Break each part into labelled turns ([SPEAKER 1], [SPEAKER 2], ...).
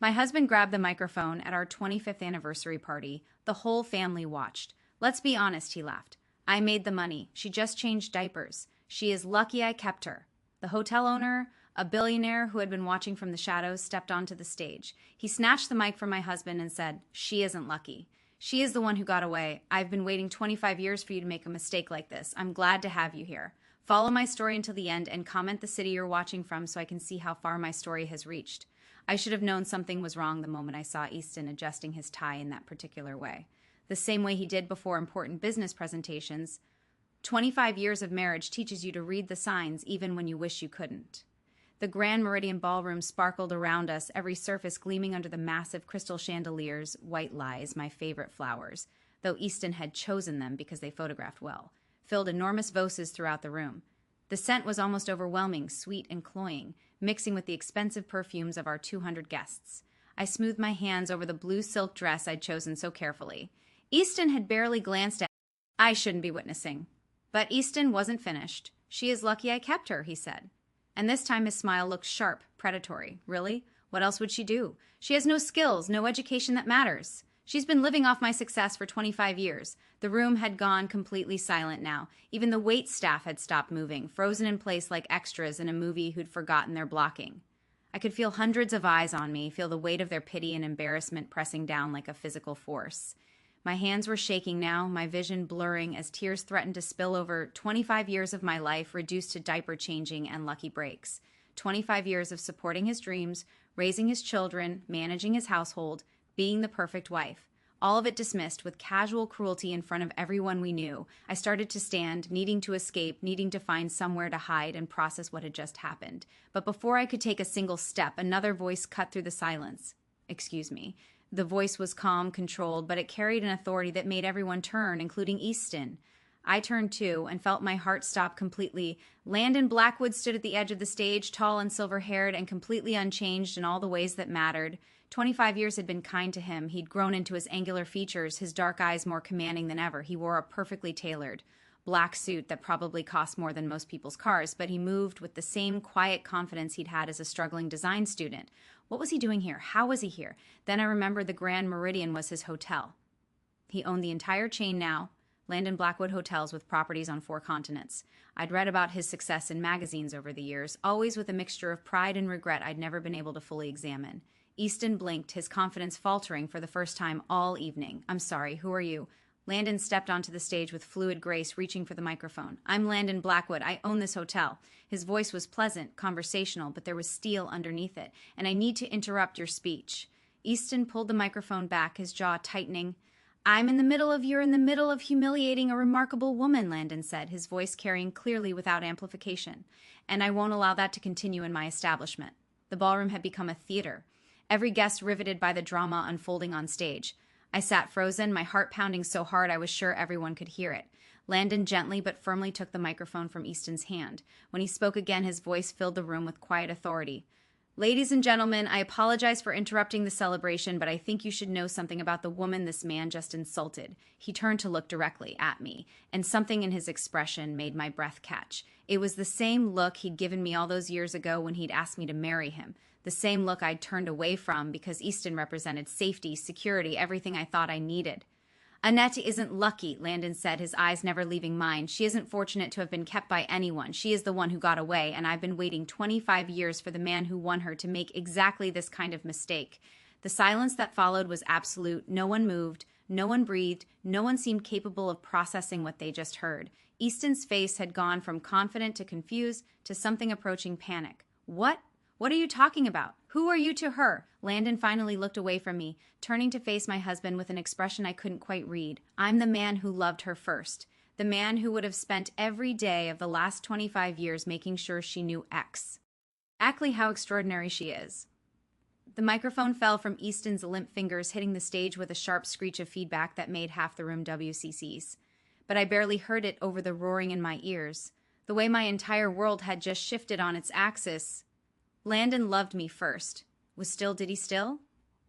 [SPEAKER 1] My husband grabbed the microphone at our 25th anniversary party. The whole family watched. Let's be honest, he laughed. I made the money. She just changed diapers. She is lucky I kept her. The hotel owner, a billionaire who had been watching from the shadows, stepped onto the stage. He snatched the mic from my husband and said, "She isn't lucky. She is the one who got away. I've been waiting 25 years for you to make a mistake like this. I'm glad to have you here. Follow my story until the end and comment the city you're watching from so I can see how far my story has reached." I should have known something was wrong the moment I saw Easton adjusting his tie in that particular way. The same way he did before important business presentations. 25 years of marriage teaches you to read the signs even when you wish you couldn't. The Grand Meridian Ballroom sparkled around us, every surface gleaming under the massive crystal chandeliers, white lies, my favorite flowers, though Easton had chosen them because they photographed well, filled enormous voses throughout the room. The scent was almost overwhelming, sweet and cloying, mixing with the expensive perfumes of our 200 guests. I smoothed my hands over the blue silk dress I'd chosen so carefully. Easton had barely glanced at me. I shouldn't be witnessing. But Easton wasn't finished. "She is lucky I kept her," he said. And this time his smile looked sharp, predatory. Really? What else would she do? She has no skills, no education that matters. She's been living off my success for 25 years. The room had gone completely silent now. Even the wait staff had stopped moving, frozen in place like extras in a movie who'd forgotten their blocking. I could feel hundreds of eyes on me, feel the weight of their pity and embarrassment pressing down like a physical force. My hands were shaking now, my vision blurring as tears threatened to spill over 25 years of my life reduced to diaper changing and lucky breaks. 25 years of supporting his dreams, raising his children, managing his household, being the perfect wife. All of it dismissed with casual cruelty in front of everyone we knew. I started to stand, needing to escape, needing to find somewhere to hide and process what had just happened. But before I could take a single step, another voice cut through the silence. "Excuse me." The voice was calm, controlled, but it carried an authority that made everyone turn, including Easton. I turned too and felt my heart stop completely. Landon Blackwood stood at the edge of the stage, tall and silver-haired and completely unchanged in all the ways that mattered. 25 years had been kind to him. He'd grown into his angular features, his dark eyes more commanding than ever. He wore a perfectly tailored black suit that probably cost more than most people's cars, but he moved with the same quiet confidence he'd had as a struggling design student. What was he doing here? How was he here? Then I remembered the Grand Meridian was his hotel. He owned the entire chain now, Landon Blackwood Hotels with properties on 4 continents. I'd read about his success in magazines over the years, always with a mixture of pride and regret I'd never been able to fully examine. Easton blinked, his confidence faltering for the first time all evening. "I'm sorry, who are you?" Landon stepped onto the stage with fluid grace, reaching for the microphone. "I'm Landon Blackwood. I own this hotel." His voice was pleasant, conversational, but there was steel underneath it. "And I need to interrupt your speech." Easton pulled the microphone back, his jaw tightening. You're in the middle of humiliating a remarkable woman," Landon said, his voice carrying clearly without amplification. "And I won't allow that to continue in my establishment." The ballroom had become a theater, every guest riveted by the drama unfolding on stage. I sat frozen, my heart pounding so hard I was sure everyone could hear it. Landon gently but firmly took the microphone from Easton's hand. When he spoke again, his voice filled the room with quiet authority. "Ladies and gentlemen, I apologize for interrupting the celebration, but I think you should know something about the woman this man just insulted." He turned to look directly at me, and something in his expression made my breath catch. It was the same look he'd given me all those years ago when he'd asked me to marry him. The same look I'd turned away from because Easton represented safety, security, everything I thought I needed. "Annette isn't lucky," Landon said, his eyes never leaving mine. "She isn't fortunate to have been kept by anyone. She is the one who got away, and I've been waiting 25 years for the man who won her to make exactly this kind of mistake." The silence that followed was absolute. No one moved, no one breathed, no one seemed capable of processing what they just heard. Easton's face had gone from confident to confused to something approaching panic. "What? What are you talking about? Who are you to her?" Landon finally looked away from me, turning to face my husband with an expression I couldn't quite read. "I'm the man who loved her first. The man who would have spent every day of the last 25 years making sure she knew X. Exactly how extraordinary she is." The microphone fell from Easton's limp fingers, hitting the stage with a sharp screech of feedback that made half the room WCCs. But I barely heard it over the roaring in my ears. The way my entire world had just shifted on its axis. Landon loved me first. Did he still?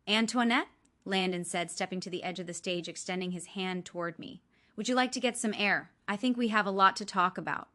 [SPEAKER 1] "Antoinette?" Landon said, stepping to the edge of the stage, extending his hand toward me. "Would you like to get some air? I think we have a lot to talk about."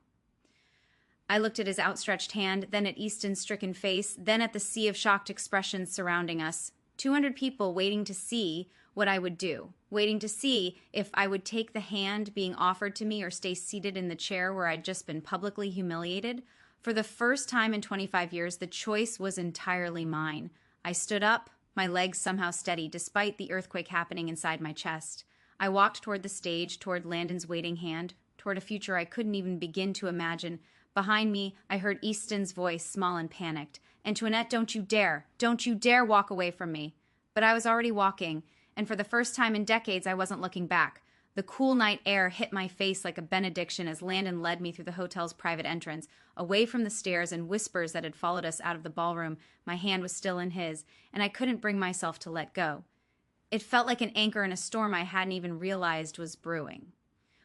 [SPEAKER 1] I looked at his outstretched hand, then at Easton's stricken face, then at the sea of shocked expressions surrounding us. 200 people waiting to see what I would do, waiting to see if I would take the hand being offered to me or stay seated in the chair where I'd just been publicly humiliated. For the first time in 25 years, the choice was entirely mine. I stood up, my legs somehow steady, despite the earthquake happening inside my chest. I walked toward the stage, toward Landon's waiting hand, toward a future I couldn't even begin to imagine. Behind me, I heard Easton's voice, small and panicked. "Antoinette, don't you dare walk away from me." But I was already walking, and for the first time in decades, I wasn't looking back. The cool night air hit my face like a benediction as Landon led me through the hotel's private entrance, away from the stairs and whispers that had followed us out of the ballroom. My hand was still in his, and I couldn't bring myself to let go. It felt like an anchor in a storm I hadn't even realized was brewing.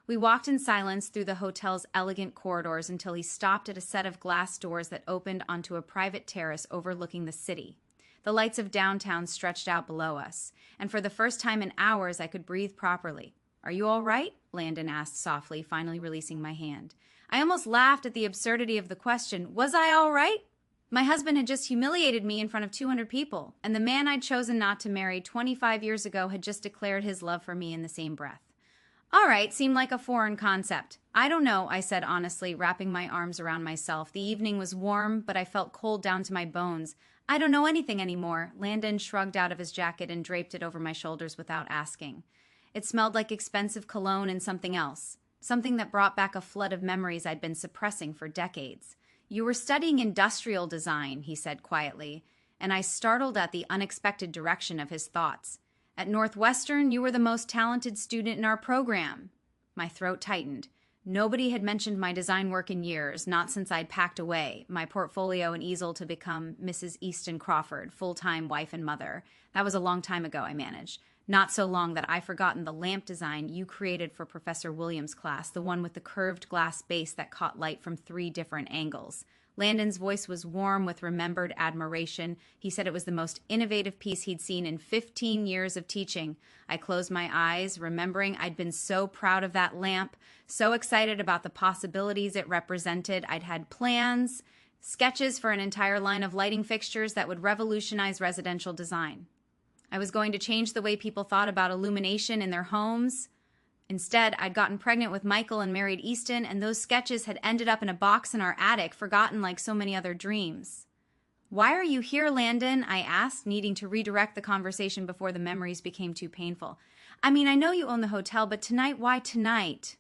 [SPEAKER 1] We walked in silence through the hotel's elegant corridors until he stopped at a set of glass doors that opened onto a private terrace overlooking the city. The lights of downtown stretched out below us, and for the first time in hours I could breathe properly. "Are you all right?" Landon asked softly, finally releasing my hand. I almost laughed at the absurdity of the question. Was I all right? My husband had just humiliated me in front of 200 people, and the man I'd chosen not to marry 25 years ago had just declared his love for me in the same breath. All right seemed like a foreign concept. "I don't know," I said honestly, wrapping my arms around myself. The evening was warm, but I felt cold down to my bones. "I don't know anything anymore." Landon shrugged out of his jacket and draped it over my shoulders without asking. It smelled like expensive cologne and something else, something that brought back a flood of memories I'd been suppressing for decades. "You were studying industrial design," he said quietly, and I startled at the unexpected direction of his thoughts. "At Northwestern, you were the most talented student in our program." My throat tightened. Nobody had mentioned my design work in years, not since I'd packed away my portfolio and easel to become Mrs. Easton Crawford, full-time wife and mother. That was a long time ago, I managed. Not so long that I've forgotten the lamp design you created for Professor Williams' class, the one with the curved glass base that caught light from 3 different angles. Landon's voice was warm with remembered admiration. He said it was the most innovative piece he'd seen in 15 years of teaching. I closed my eyes, remembering I'd been so proud of that lamp, so excited about the possibilities it represented. I'd had plans, sketches for an entire line of lighting fixtures that would revolutionize residential design. I was going to change the way people thought about illumination in their homes. Instead, I'd gotten pregnant with Michael and married Easton, and those sketches had ended up in a box in our attic, forgotten like so many other dreams. "Why are you here, Landon?" I asked, needing to redirect the conversation before the memories became too painful. "I mean, I know you own the hotel, but tonight, why tonight?"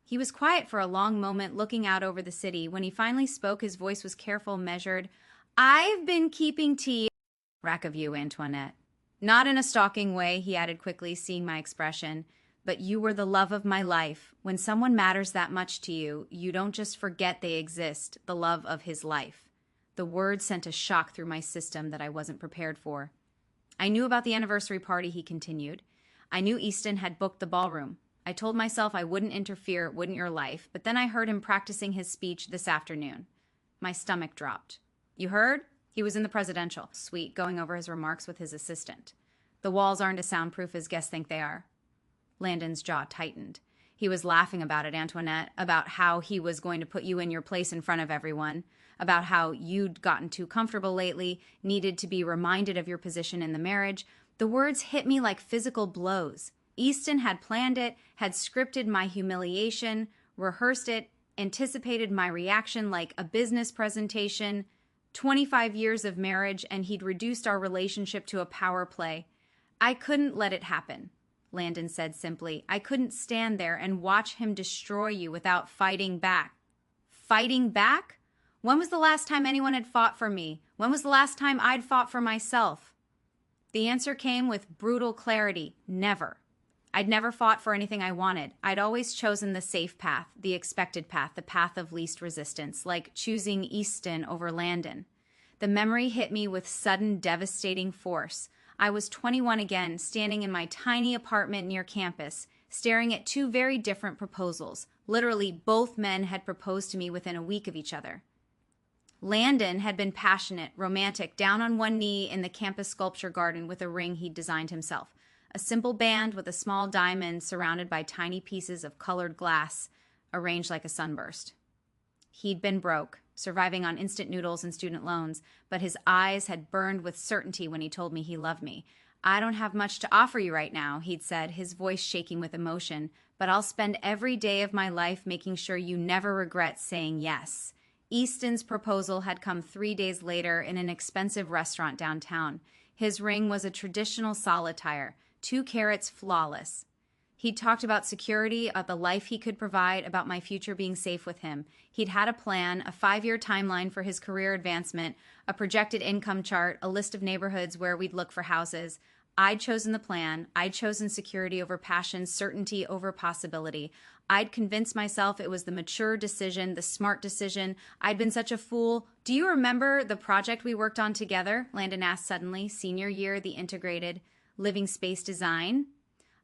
[SPEAKER 1] He was quiet for a long moment, looking out over the city. When he finally spoke, his voice was careful, measured. "I've been keeping track of you, Antoinette." Not in a stalking way, he added quickly, seeing my expression. "But you were the love of my life. When someone matters that much to you, you don't just forget they exist, the love of his life." The words sent a shock through my system that I wasn't prepared for. "I knew about the anniversary party," he continued. "I knew Easton had booked the ballroom. I told myself I wouldn't interfere, it wouldn't your life, but then I heard him practicing his speech this afternoon." My stomach dropped. "You heard?" He was in the presidential suite, going over his remarks with his assistant. "The walls aren't as soundproof as guests think they are." Landon's jaw tightened. "He was laughing about it, Antoinette, about how he was going to put you in your place in front of everyone, about how you'd gotten too comfortable lately, needed to be reminded of your position in the marriage." The words hit me like physical blows. Easton had planned it, had scripted my humiliation, rehearsed it, anticipated my reaction like a business presentation. 25 years of marriage, and he'd reduced our relationship to a power play. "I couldn't let it happen," Landon said simply. "I couldn't stand there and watch him destroy you without fighting back." Fighting back? When was the last time anyone had fought for me? When was the last time I'd fought for myself? The answer came with brutal clarity. Never. I'd never fought for anything I wanted. I'd always chosen the safe path, the expected path, the path of least resistance, like choosing Easton over Landon. The memory hit me with sudden, devastating force. I was 21 again, standing in my tiny apartment near campus, staring at 2 very different proposals. Literally, both men had proposed to me within a week of each other. Landon had been passionate, romantic, down on one knee in the campus sculpture garden with a ring he'd designed himself. A simple band with a small diamond surrounded by tiny pieces of colored glass, arranged like a sunburst. He'd been broke, surviving on instant noodles and student loans, but his eyes had burned with certainty when he told me he loved me. I don't have much to offer you right now, he'd said, his voice shaking with emotion, but I'll spend every day of my life making sure you never regret saying yes. Easton's proposal had come 3 days later in an expensive restaurant downtown. His ring was a traditional solitaire, 2 carats flawless. He talked about security, about the life he could provide, about my future being safe with him. He'd had a plan, a 5-year timeline for his career advancement, a projected income chart, a list of neighborhoods where we'd look for houses. I'd chosen the plan. I'd chosen security over passion, certainty over possibility. I'd convinced myself it was the mature decision, the smart decision. I'd been such a fool. Do you remember the project we worked on together? Landon asked suddenly. Senior year, the integrated living space design.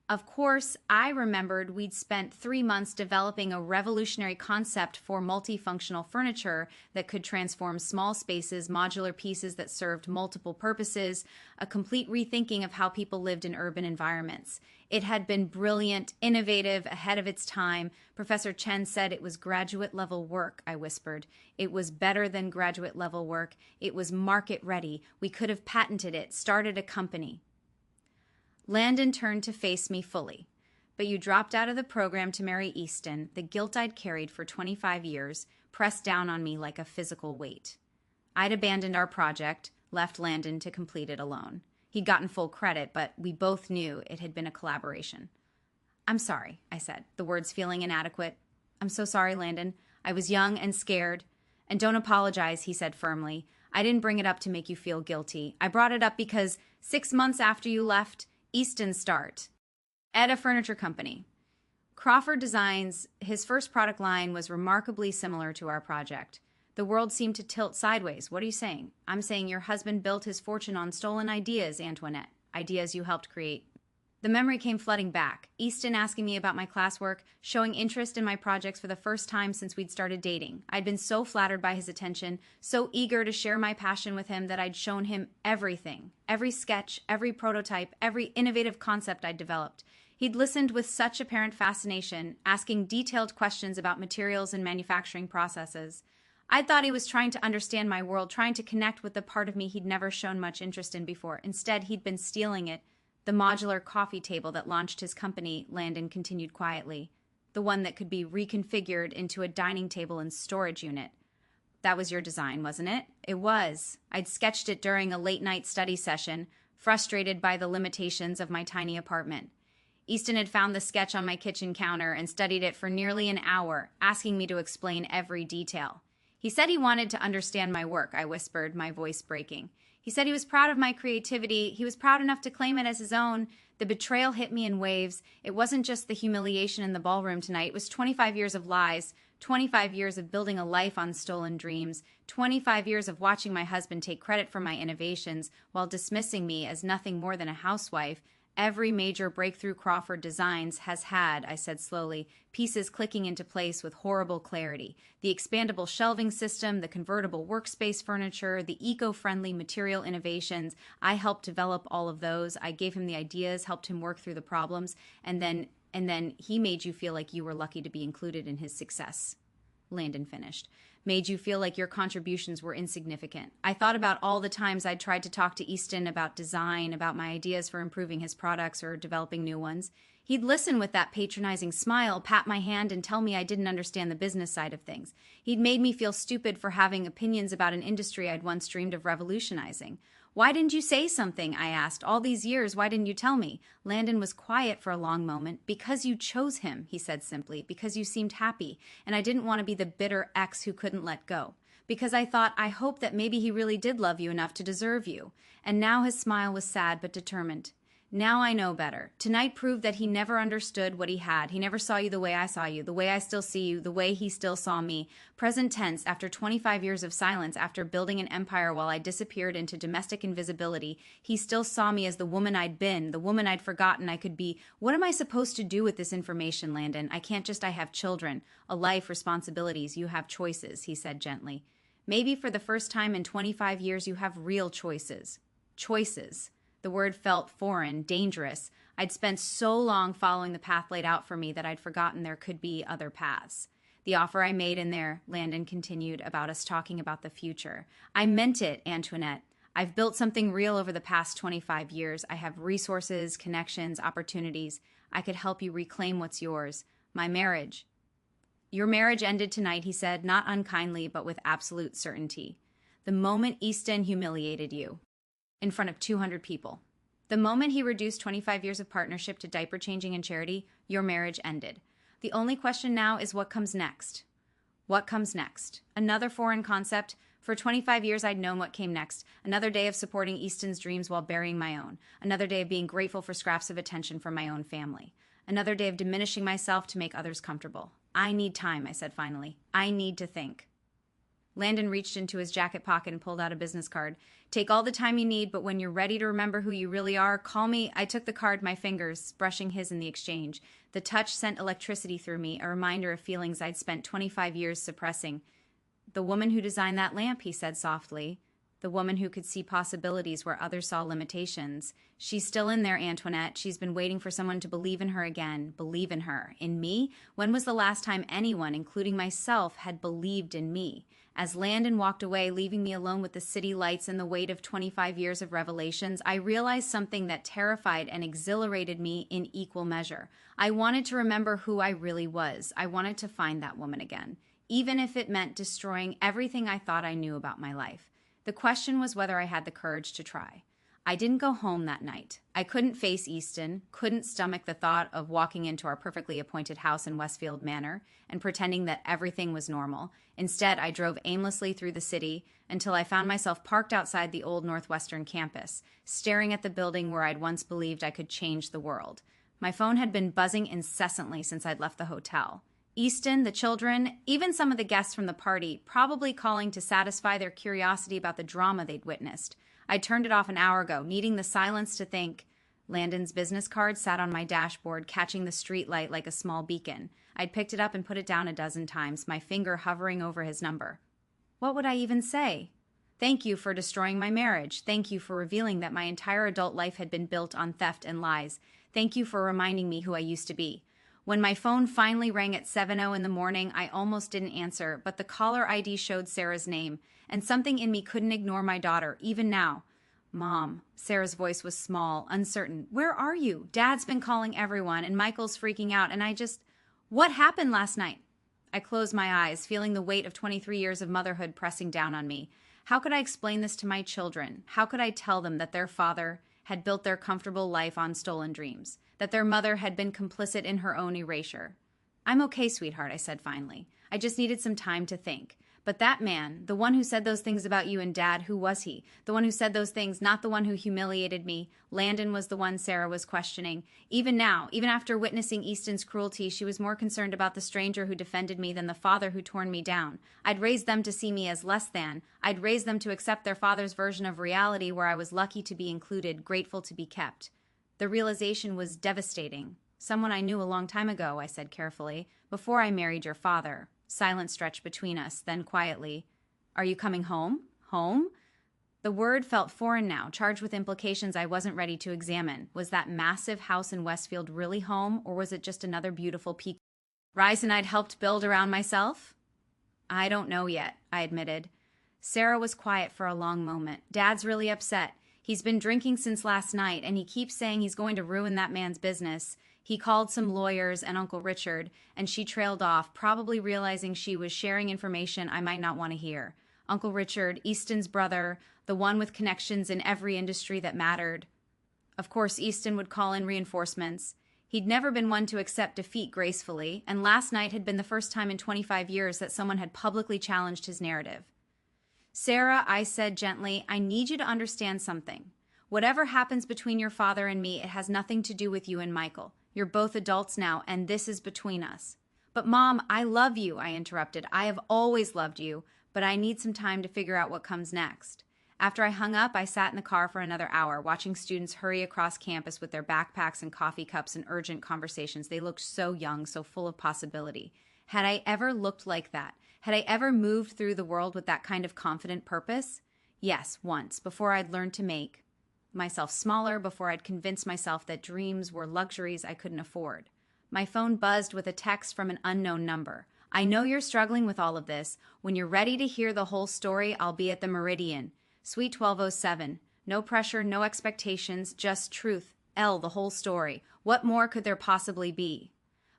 [SPEAKER 1] Of course, I remembered we'd spent 3 months developing a revolutionary concept for multifunctional furniture that could transform small spaces, modular pieces that served multiple purposes, a complete rethinking of how people lived in urban environments. It had been brilliant, innovative, ahead of its time. Professor Chen said it was graduate-level work, I whispered. It was better than graduate-level work. It was market-ready. We could have patented it, started a company. Landon turned to face me fully. But you dropped out of the program to marry Easton, the guilt I'd carried for 25 years, pressed down on me like a physical weight. I'd abandoned our project, left Landon to complete it alone. He'd gotten full credit, but we both knew it had been a collaboration. I'm sorry, I said, the words feeling inadequate. I'm so sorry, Landon. I was young and scared. And don't apologize, he said firmly. I didn't bring it up to make you feel guilty. I brought it up because 6 months after you left, Easton start at a furniture company. Crawford Designs, his first product line was remarkably similar to our project. The world seemed to tilt sideways. What are you saying? I'm saying your husband built his fortune on stolen ideas, Antoinette. Ideas you helped create. The memory came flooding back. Easton asking me about my classwork, showing interest in my projects for the first time since we'd started dating. I'd been so flattered by his attention, so eager to share my passion with him that I'd shown him everything. Every sketch, every prototype, every innovative concept I'd developed. He'd listened with such apparent fascination, asking detailed questions about materials and manufacturing processes. I thought he was trying to understand my world, trying to connect with the part of me he'd never shown much interest in before. Instead, he'd been stealing it. The modular coffee table that launched his company, Landon continued quietly. The one that could be reconfigured into a dining table and storage unit. That was your design, wasn't it? It was. I'd sketched it during a late-night study session, frustrated by the limitations of my tiny apartment. Easton had found the sketch on my kitchen counter and studied it for nearly an hour, asking me to explain every detail. He said he wanted to understand my work, I whispered, my voice breaking. He said he was proud of my creativity. He was proud enough to claim it as his own. The betrayal hit me in waves. It wasn't just the humiliation in the ballroom tonight. It was 25 years of lies, 25 years of building a life on stolen dreams, 25 years of watching my husband take credit for my innovations while dismissing me as nothing more than a housewife. Every major breakthrough Crawford Designs has had, I said slowly, pieces clicking into place with horrible clarity. The expandable shelving system, the convertible workspace furniture, the eco-friendly material innovations. I helped develop all of those. I gave him the ideas, helped him work through the problems, and then he made you feel like you were lucky to be included in his success. Landon finished. Made you feel like your contributions were insignificant. I thought about all the times I'd tried to talk to Easton about design, about my ideas for improving his products or developing new ones. He'd listen with that patronizing smile, pat my hand, and tell me I didn't understand the business side of things. He'd made me feel stupid for having opinions about an industry I'd once dreamed of revolutionizing. Why didn't you say something? I asked. All these years, why didn't you tell me? Landon was quiet for a long moment. Because you chose him, he said simply. Because you seemed happy, and I didn't want to be the bitter ex who couldn't let go. Because I thought, I hope that maybe he really did love you enough to deserve you. And now his smile was sad but determined. Now I know better. Tonight proved that he never understood what he had. He never saw you the way I saw you, the way I still see you, the way he still saw me. Present tense, after 25 years of silence, after building an empire while I disappeared into domestic invisibility, he still saw me as the woman I'd been, the woman I'd forgotten I could be. What am I supposed to do with this information, Landon? I have children, a life, responsibilities. You have choices, he said gently. Maybe for the first time in 25 years you have real choices. Choices. The word felt foreign, dangerous. I'd spent so long following the path laid out for me that I'd forgotten there could be other paths. The offer I made in there, Landon continued, about us talking about the future. I meant it, Antoinette. I've built something real over the past 25 years. I have resources, connections, opportunities. I could help you reclaim what's yours. My marriage. Your marriage ended tonight, he said, not unkindly, but with absolute certainty. The moment Easton humiliated you in front of 200 people. The moment he reduced 25 years of partnership to diaper changing and charity, your marriage ended. The only question now is what comes next. What comes next? Another foreign concept. For 25 years, I'd known what came next. Another day of supporting Easton's dreams while burying my own. Another day of being grateful for scraps of attention from my own family. Another day of diminishing myself to make others comfortable. I need time, I said finally. I need to think. Landon reached into his jacket pocket and pulled out a business card. Take all the time you need, but when you're ready to remember who you really are, call me. I took the card, my fingers brushing his in the exchange. The touch sent electricity through me, a reminder of feelings I'd spent 25 years suppressing. The woman who designed that lamp, he said softly. The woman who could see possibilities where others saw limitations. She's still in there, Antoinette. She's been waiting for someone to believe in her again. Believe in her. In me? When was the last time anyone, including myself, had believed in me? As Landon walked away, leaving me alone with the city lights and the weight of 25 years of revelations, I realized something that terrified and exhilarated me in equal measure. I wanted to remember who I really was. I wanted to find that woman again, even if it meant destroying everything I thought I knew about my life. The question was whether I had the courage to try. I didn't go home that night. I couldn't face Easton, couldn't stomach the thought of walking into our perfectly appointed house in Westfield Manor and pretending that everything was normal. Instead, I drove aimlessly through the city until I found myself parked outside the old Northwestern campus, staring at the building where I'd once believed I could change the world. My phone had been buzzing incessantly since I'd left the hotel. Easton, the children, even some of the guests from the party, probably calling to satisfy their curiosity about the drama they'd witnessed. I turned it off an hour ago, needing the silence to think. Landon's business card sat on my dashboard, catching the street light like a small beacon. I'd picked it up and put it down a dozen times, my finger hovering over his number. What would I even say? Thank you for destroying my marriage. Thank you for revealing that my entire adult life had been built on theft and lies. Thank you for reminding me who I used to be. When my phone finally rang at 7:00 in the morning, I almost didn't answer, but the caller ID showed Sarah's name, and something in me couldn't ignore my daughter, even now. Mom. Sarah's voice was small, uncertain. Where are you? Dad's been calling everyone, and Michael's freaking out, and What happened last night? I closed my eyes, feeling the weight of 23 years of motherhood pressing down on me. How could I explain this to my children? How could I tell them that their father had built their comfortable life on stolen dreams? That their mother had been complicit in her own erasure? I'm okay, sweetheart, I said finally. I just needed some time to think. But that man, the one who said those things about you and Dad, who was he? The one who said those things, not the one who humiliated me. Landon was the one Sarah was questioning. Even now, even after witnessing Easton's cruelty, she was more concerned about the stranger who defended me than the father who torn me down. I'd raised them to see me as less than. I'd raised them to accept their father's version of reality where I was lucky to be included, grateful to be kept. The realization was devastating. Someone I knew a long time ago, I said carefully, before I married your father. Silence stretched between us, then quietly, Are you coming home? Home? The word felt foreign now, charged with implications I wasn't ready to examine. Was that massive house in Westfield really home, or was it just another beautiful peak rise and I'd helped build around myself? I don't know yet, I admitted. Sarah was quiet for a long moment. Dad's really upset. He's been drinking since last night, and he keeps saying he's going to ruin that man's business. He called some lawyers and Uncle Richard, and she trailed off, probably realizing she was sharing information I might not want to hear. Uncle Richard, Easton's brother, the one with connections in every industry that mattered. Of course, Easton would call in reinforcements. He'd never been one to accept defeat gracefully, and last night had been the first time in 25 years that someone had publicly challenged his narrative. Sarah, I said gently, I need you to understand something. Whatever happens between your father and me, it has nothing to do with you and Michael. You're both adults now, and this is between us. But Mom, I love you, I interrupted. I have always loved you, but I need some time to figure out what comes next. After I hung up, I sat in the car for another hour, watching students hurry across campus with their backpacks and coffee cups and urgent conversations. They looked so young, so full of possibility. Had I ever looked like that? Had I ever moved through the world with that kind of confident purpose? Yes, once, before I'd learned to make myself smaller, before I'd convinced myself that dreams were luxuries I couldn't afford. My phone buzzed with a text from an unknown number. I know you're struggling with all of this. When you're ready to hear the whole story, I'll be at the Meridian. Suite 1207. No pressure, no expectations, just truth. L, the whole story. What more could there possibly be?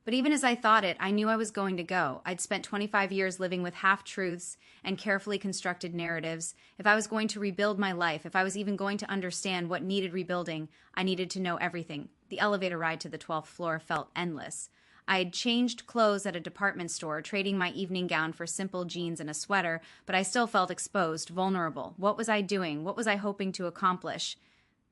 [SPEAKER 1] But even as I thought it, I knew I was going to go. I'd spent 25 years living with half-truths and carefully constructed narratives. If I was going to rebuild my life, if I was even going to understand what needed rebuilding, I needed to know everything. The elevator ride to the 12th floor felt endless. I had changed clothes at a department store, trading my evening gown for simple jeans and a sweater, but I still felt exposed, vulnerable. What was I doing? What was I hoping to accomplish?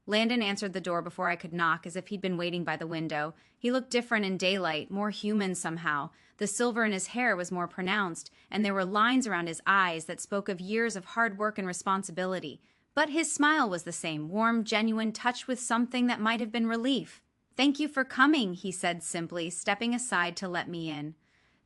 [SPEAKER 1] Landon answered the door before I could knock, as if he'd been waiting by the window. He looked different in daylight, more human somehow. The silver in his hair was more pronounced, and there were lines around his eyes that spoke of years of hard work and responsibility. But his smile was the same, warm, genuine, touched with something that might have been relief. "Thank you for coming," he said simply, stepping aside to let me in.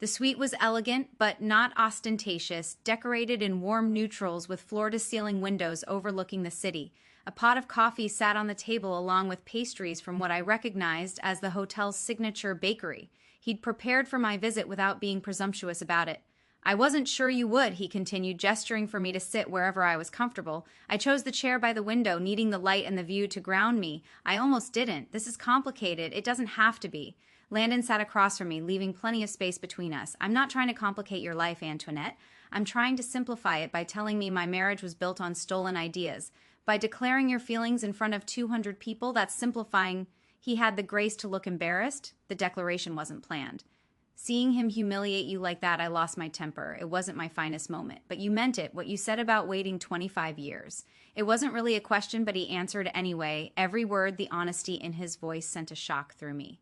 [SPEAKER 1] The suite was elegant, but not ostentatious, decorated in warm neutrals with floor-to-ceiling windows overlooking the city. A pot of coffee sat on the table along with pastries from what I recognized as the hotel's signature bakery. He'd prepared for my visit without being presumptuous about it. "I wasn't sure you would," he continued, gesturing for me to sit wherever I was comfortable. "I chose the chair by the window, needing the light and the view to ground me. I almost didn't. This is complicated. It doesn't have to be." Landon sat across from me, leaving plenty of space between us. "I'm not trying to complicate your life, Antoinette. I'm trying to simplify it by telling me my marriage was built on stolen ideas. By declaring your feelings in front of 200 people, that's simplifying." He had the grace to look embarrassed. The declaration wasn't planned. "Seeing him humiliate you like that, I lost my temper. It wasn't my finest moment. But you meant it, what you said about waiting 25 years. It wasn't really a question, but he answered anyway. Every word, the honesty in his voice sent a shock through me.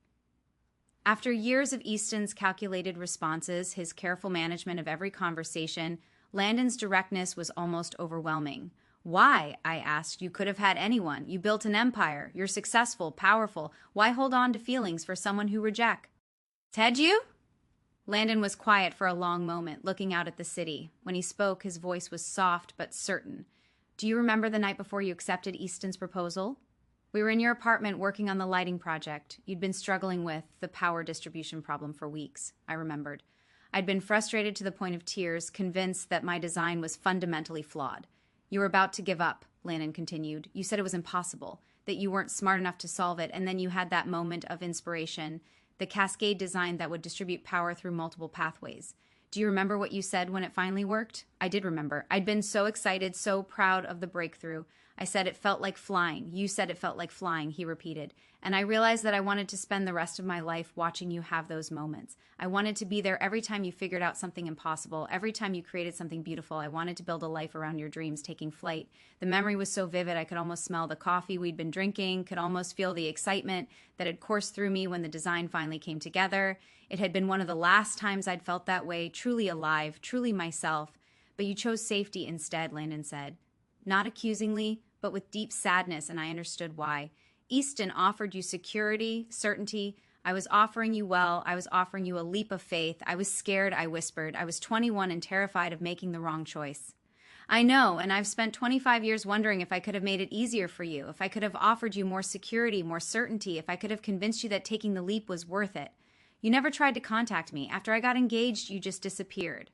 [SPEAKER 1] After years of Easton's calculated responses, his careful management of every conversation, Landon's directness was almost overwhelming. "Why?" I asked. "You could have had anyone. You built an empire. You're successful, powerful. Why hold on to feelings for someone who rejects?" "Ted you?" Landon was quiet for a long moment, looking out at the city. When he spoke, his voice was soft but certain. "Do you remember the night before you accepted Easton's proposal? We were in your apartment working on the lighting project. You'd been struggling with the power distribution problem for weeks," I remembered. I'd been frustrated to the point of tears, convinced that my design was fundamentally flawed. "You were about to give up," Landon continued. "You said it was impossible, that you weren't smart enough to solve it, and then you had that moment of inspiration, the cascade design that would distribute power through multiple pathways. Do you remember what you said when it finally worked?" I did remember. I'd been so excited, so proud of the breakthrough. I said it felt like flying. "You said it felt like flying," he repeated. And I realized that I wanted to spend the rest of my life watching you have those moments. I wanted to be there every time you figured out something impossible, every time you created something beautiful. I wanted to build a life around your dreams taking flight. The memory was so vivid I could almost smell the coffee we'd been drinking, could almost feel the excitement that had coursed through me when the design finally came together. It had been one of the last times I'd felt that way, truly alive, truly myself. "But you chose safety instead," Landon said. Not accusingly, but with deep sadness, and I understood why. "Easton offered you security, certainty. I was offering you I was offering you a leap of faith. I was scared," I whispered. "I was 21 and terrified of making the wrong choice." "I know, and I've spent 25 years wondering if I could have made it easier for you, if I could have offered you more security, more certainty, if I could have convinced you that taking the leap was worth it. You never tried to contact me. After I got engaged, you just disappeared."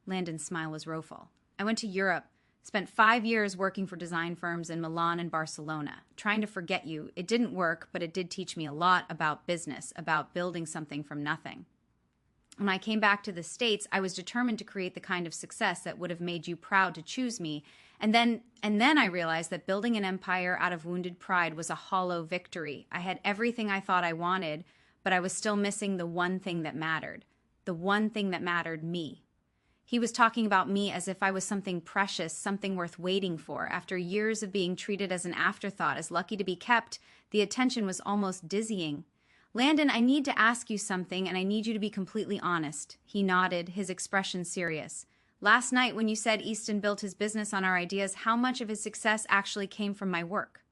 [SPEAKER 1] Landon's smile was rueful. "I went to Europe. Spent 5 years working for design firms in Milan and Barcelona, trying to forget you. It didn't work, but it did teach me a lot about business, about building something from nothing. When I came back to the States, I was determined to create the kind of success that would have made you proud to choose me. And then I realized that building an empire out of wounded pride was a hollow victory. I had everything I thought I wanted, but I was still missing the one thing that mattered. The one thing that mattered, me." He was talking about me as if I was something precious, something worth waiting for. After years of being treated as an afterthought, as lucky to be kept, the attention was almost dizzying. "Landon, I need to ask you something, and I need you to be completely honest." He nodded, his expression serious. "Last night when you said Easton built his business on our ideas, how much of his success actually came from my work?"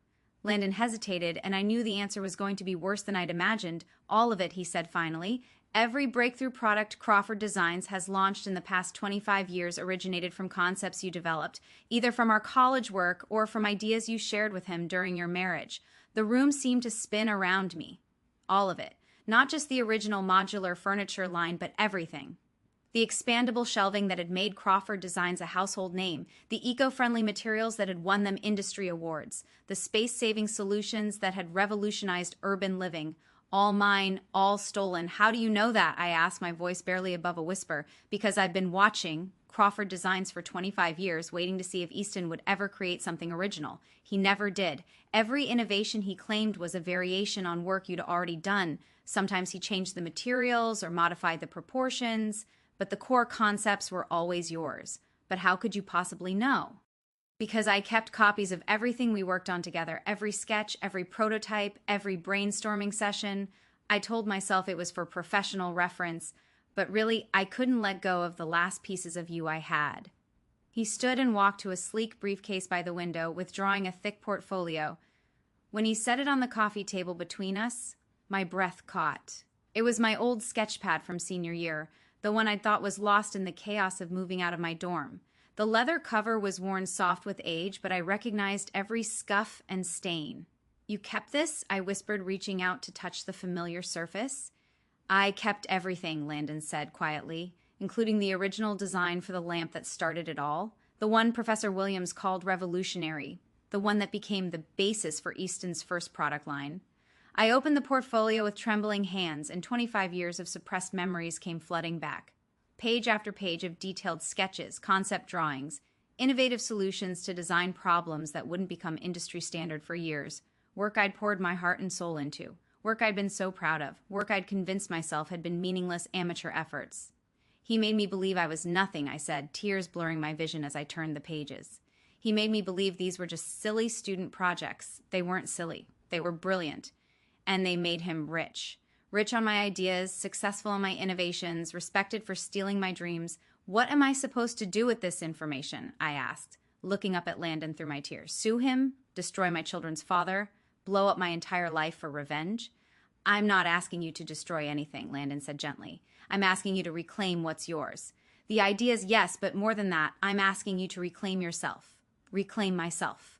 [SPEAKER 1] Landon hesitated, and I knew the answer was going to be worse than I'd imagined. "All of it," he said finally. "Every breakthrough product Crawford Designs has launched in the past 25 years originated from concepts you developed, either from our college work or from ideas you shared with him during your marriage. The room seemed to spin around me. All of it. Not just the original modular furniture line, but everything." The expandable shelving that had made Crawford Designs a household name, the eco-friendly materials that had won them industry awards, the space-saving solutions that had revolutionized urban living. All mine, all stolen. How do you know that? I asked, my voice barely above a whisper. Because I've been watching Crawford Designs for 25 years, waiting to see if Easton would ever create something original. He never did. Every innovation he claimed was a variation on work you'd already done. Sometimes he changed the materials or modified the proportions, but the core concepts were always yours. But how could you possibly know? Because I kept copies of everything we worked on together, every sketch, every prototype, every brainstorming session. I told myself it was for professional reference, but really I couldn't let go of the last pieces of you I had. He stood and walked to a sleek briefcase by the window, withdrawing a thick portfolio. When he set it on the coffee table between us, my breath caught. It was my old sketch pad from senior year, the one I thought was lost in the chaos of moving out of my dorm. The leather cover was worn soft with age, but I recognized every scuff and stain. "You kept this?" I whispered, reaching out to touch the familiar surface. "I kept everything," Landon said quietly, including the original design for the lamp that started it all, the one Professor Williams called revolutionary, the one that became the basis for Easton's first product line. I opened the portfolio with trembling hands, and 25 years of suppressed memories came flooding back. Page after page of detailed sketches, concept drawings, innovative solutions to design problems that wouldn't become industry standard for years, work I'd poured my heart and soul into, work I'd been so proud of, work I'd convinced myself had been meaningless amateur efforts. "He made me believe I was nothing," I said, tears blurring my vision as I turned the pages. "He made me believe these were just silly student projects. They weren't silly. They were brilliant. And they made him rich. Rich on my ideas, successful in my innovations, respected for stealing my dreams. What am I supposed to do with this information?" I asked, looking up at Landon through my tears. "Sue him? Destroy my children's father? Blow up my entire life for revenge?" "I'm not asking you to destroy anything," Landon said gently. "I'm asking you to reclaim what's yours. The ideas, yes, but more than that, I'm asking you to reclaim yourself. Reclaim myself.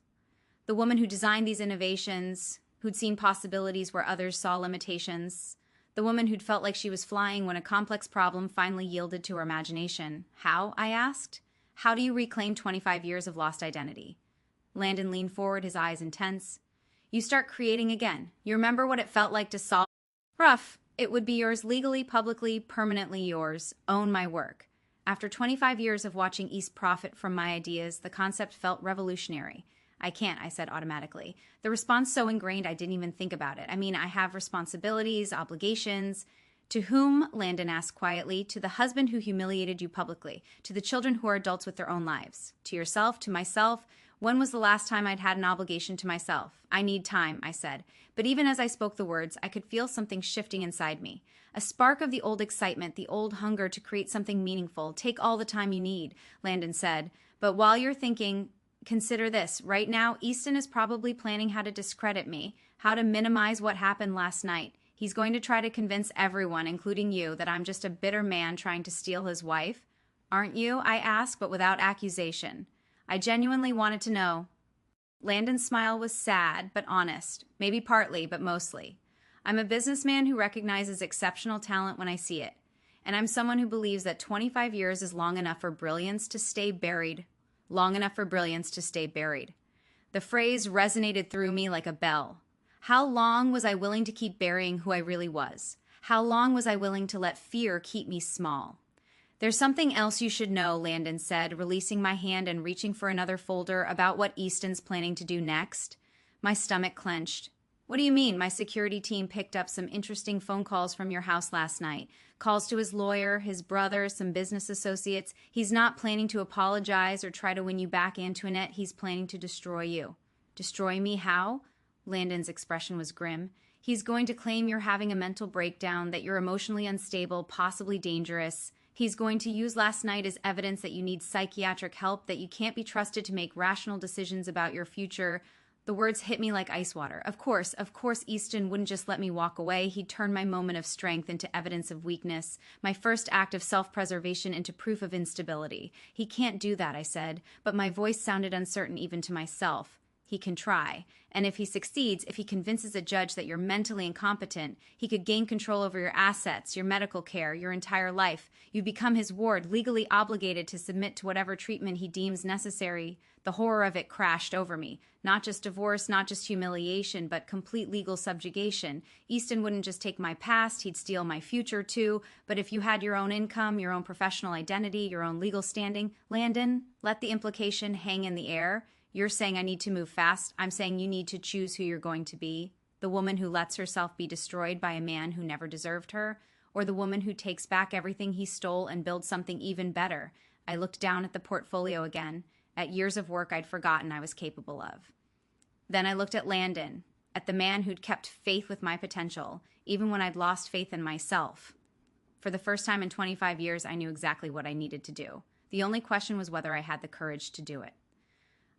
[SPEAKER 1] The woman who designed these innovations, who'd seen possibilities where others saw limitations. The woman who'd felt like she was flying when a complex problem finally yielded to her imagination. How?" I asked. "How do you reclaim 25 years of lost identity?" Landon leaned forward, his eyes intense. "You start creating again. You remember what it felt like to solve. Rough. It would be yours legally, publicly, permanently yours. Own my work." After 25 years of watching East profit from my ideas, the concept felt revolutionary. "I can't," I said automatically. The response so ingrained I didn't even think about it. "I mean, I have responsibilities, obligations." "To whom?" Landon asked quietly. "To the husband who humiliated you publicly. To the children who are adults with their own lives. To yourself, to myself. When was the last time I'd had an obligation to myself?" "I need time," I said. But even as I spoke the words, I could feel something shifting inside me. A spark of the old excitement, the old hunger to create something meaningful. "Take all the time you need," Landon said. "But while you're thinking, consider this. Right now, Easton is probably planning how to discredit me, how to minimize what happened last night. He's going to try to convince everyone, including you, that I'm just a bitter man trying to steal his wife." "Aren't you?" I asked, but without accusation. I genuinely wanted to know. Landon's smile was sad, but honest. Maybe partly, but mostly. "I'm a businessman who recognizes exceptional talent when I see it. And I'm someone who believes that 25 years is long enough for brilliance to stay buried. Long enough for brilliance to stay buried." The phrase resonated through me like a bell. How long was I willing to keep burying who I really was? How long was I willing to let fear keep me small? "There's something else you should know," Landon said, releasing my hand and reaching for another folder about what Easton's planning to do next. My stomach clenched. "What do you mean? My security team picked up some interesting phone calls from your house last night. Calls to his lawyer, his brother, some business associates. He's not planning to apologize or try to win you back, Antoinette. He's planning to destroy you." "Destroy me? How?" Landon's expression was grim. "He's going to claim you're having a mental breakdown, that you're emotionally unstable, possibly dangerous. He's going to use last night as evidence that you need psychiatric help, that you can't be trusted to make rational decisions about your future." The words hit me like ice water. Of course, Easton wouldn't just let me walk away. He'd turn my moment of strength into evidence of weakness, my first act of self-preservation into proof of instability. "He can't do that," I said, but my voice sounded uncertain even to myself. he can try. And if he succeeds, if he convinces a judge that you're mentally incompetent, he could gain control over your assets, your medical care, your entire life. You become his ward, legally obligated to submit to whatever treatment he deems necessary. The horror of it crashed over me. Not just divorce, not just humiliation, but complete legal subjugation. Easton wouldn't just take my past, he'd steal my future too. But if you had your own income, your own professional identity, your own legal standing, Landon, let the implication hang in the air. You're saying I need to move fast. I'm saying you need to choose who you're going to be. The woman who lets herself be destroyed by a man who never deserved her, or the woman who takes back everything he stole and builds something even better. I looked down at the portfolio again, at years of work I'd forgotten I was capable of. Then I looked at Landon, at the man who'd kept faith with my potential, even when I'd lost faith in myself. For the first time in 25 years, I knew exactly what I needed to do. The only question was whether I had the courage to do it.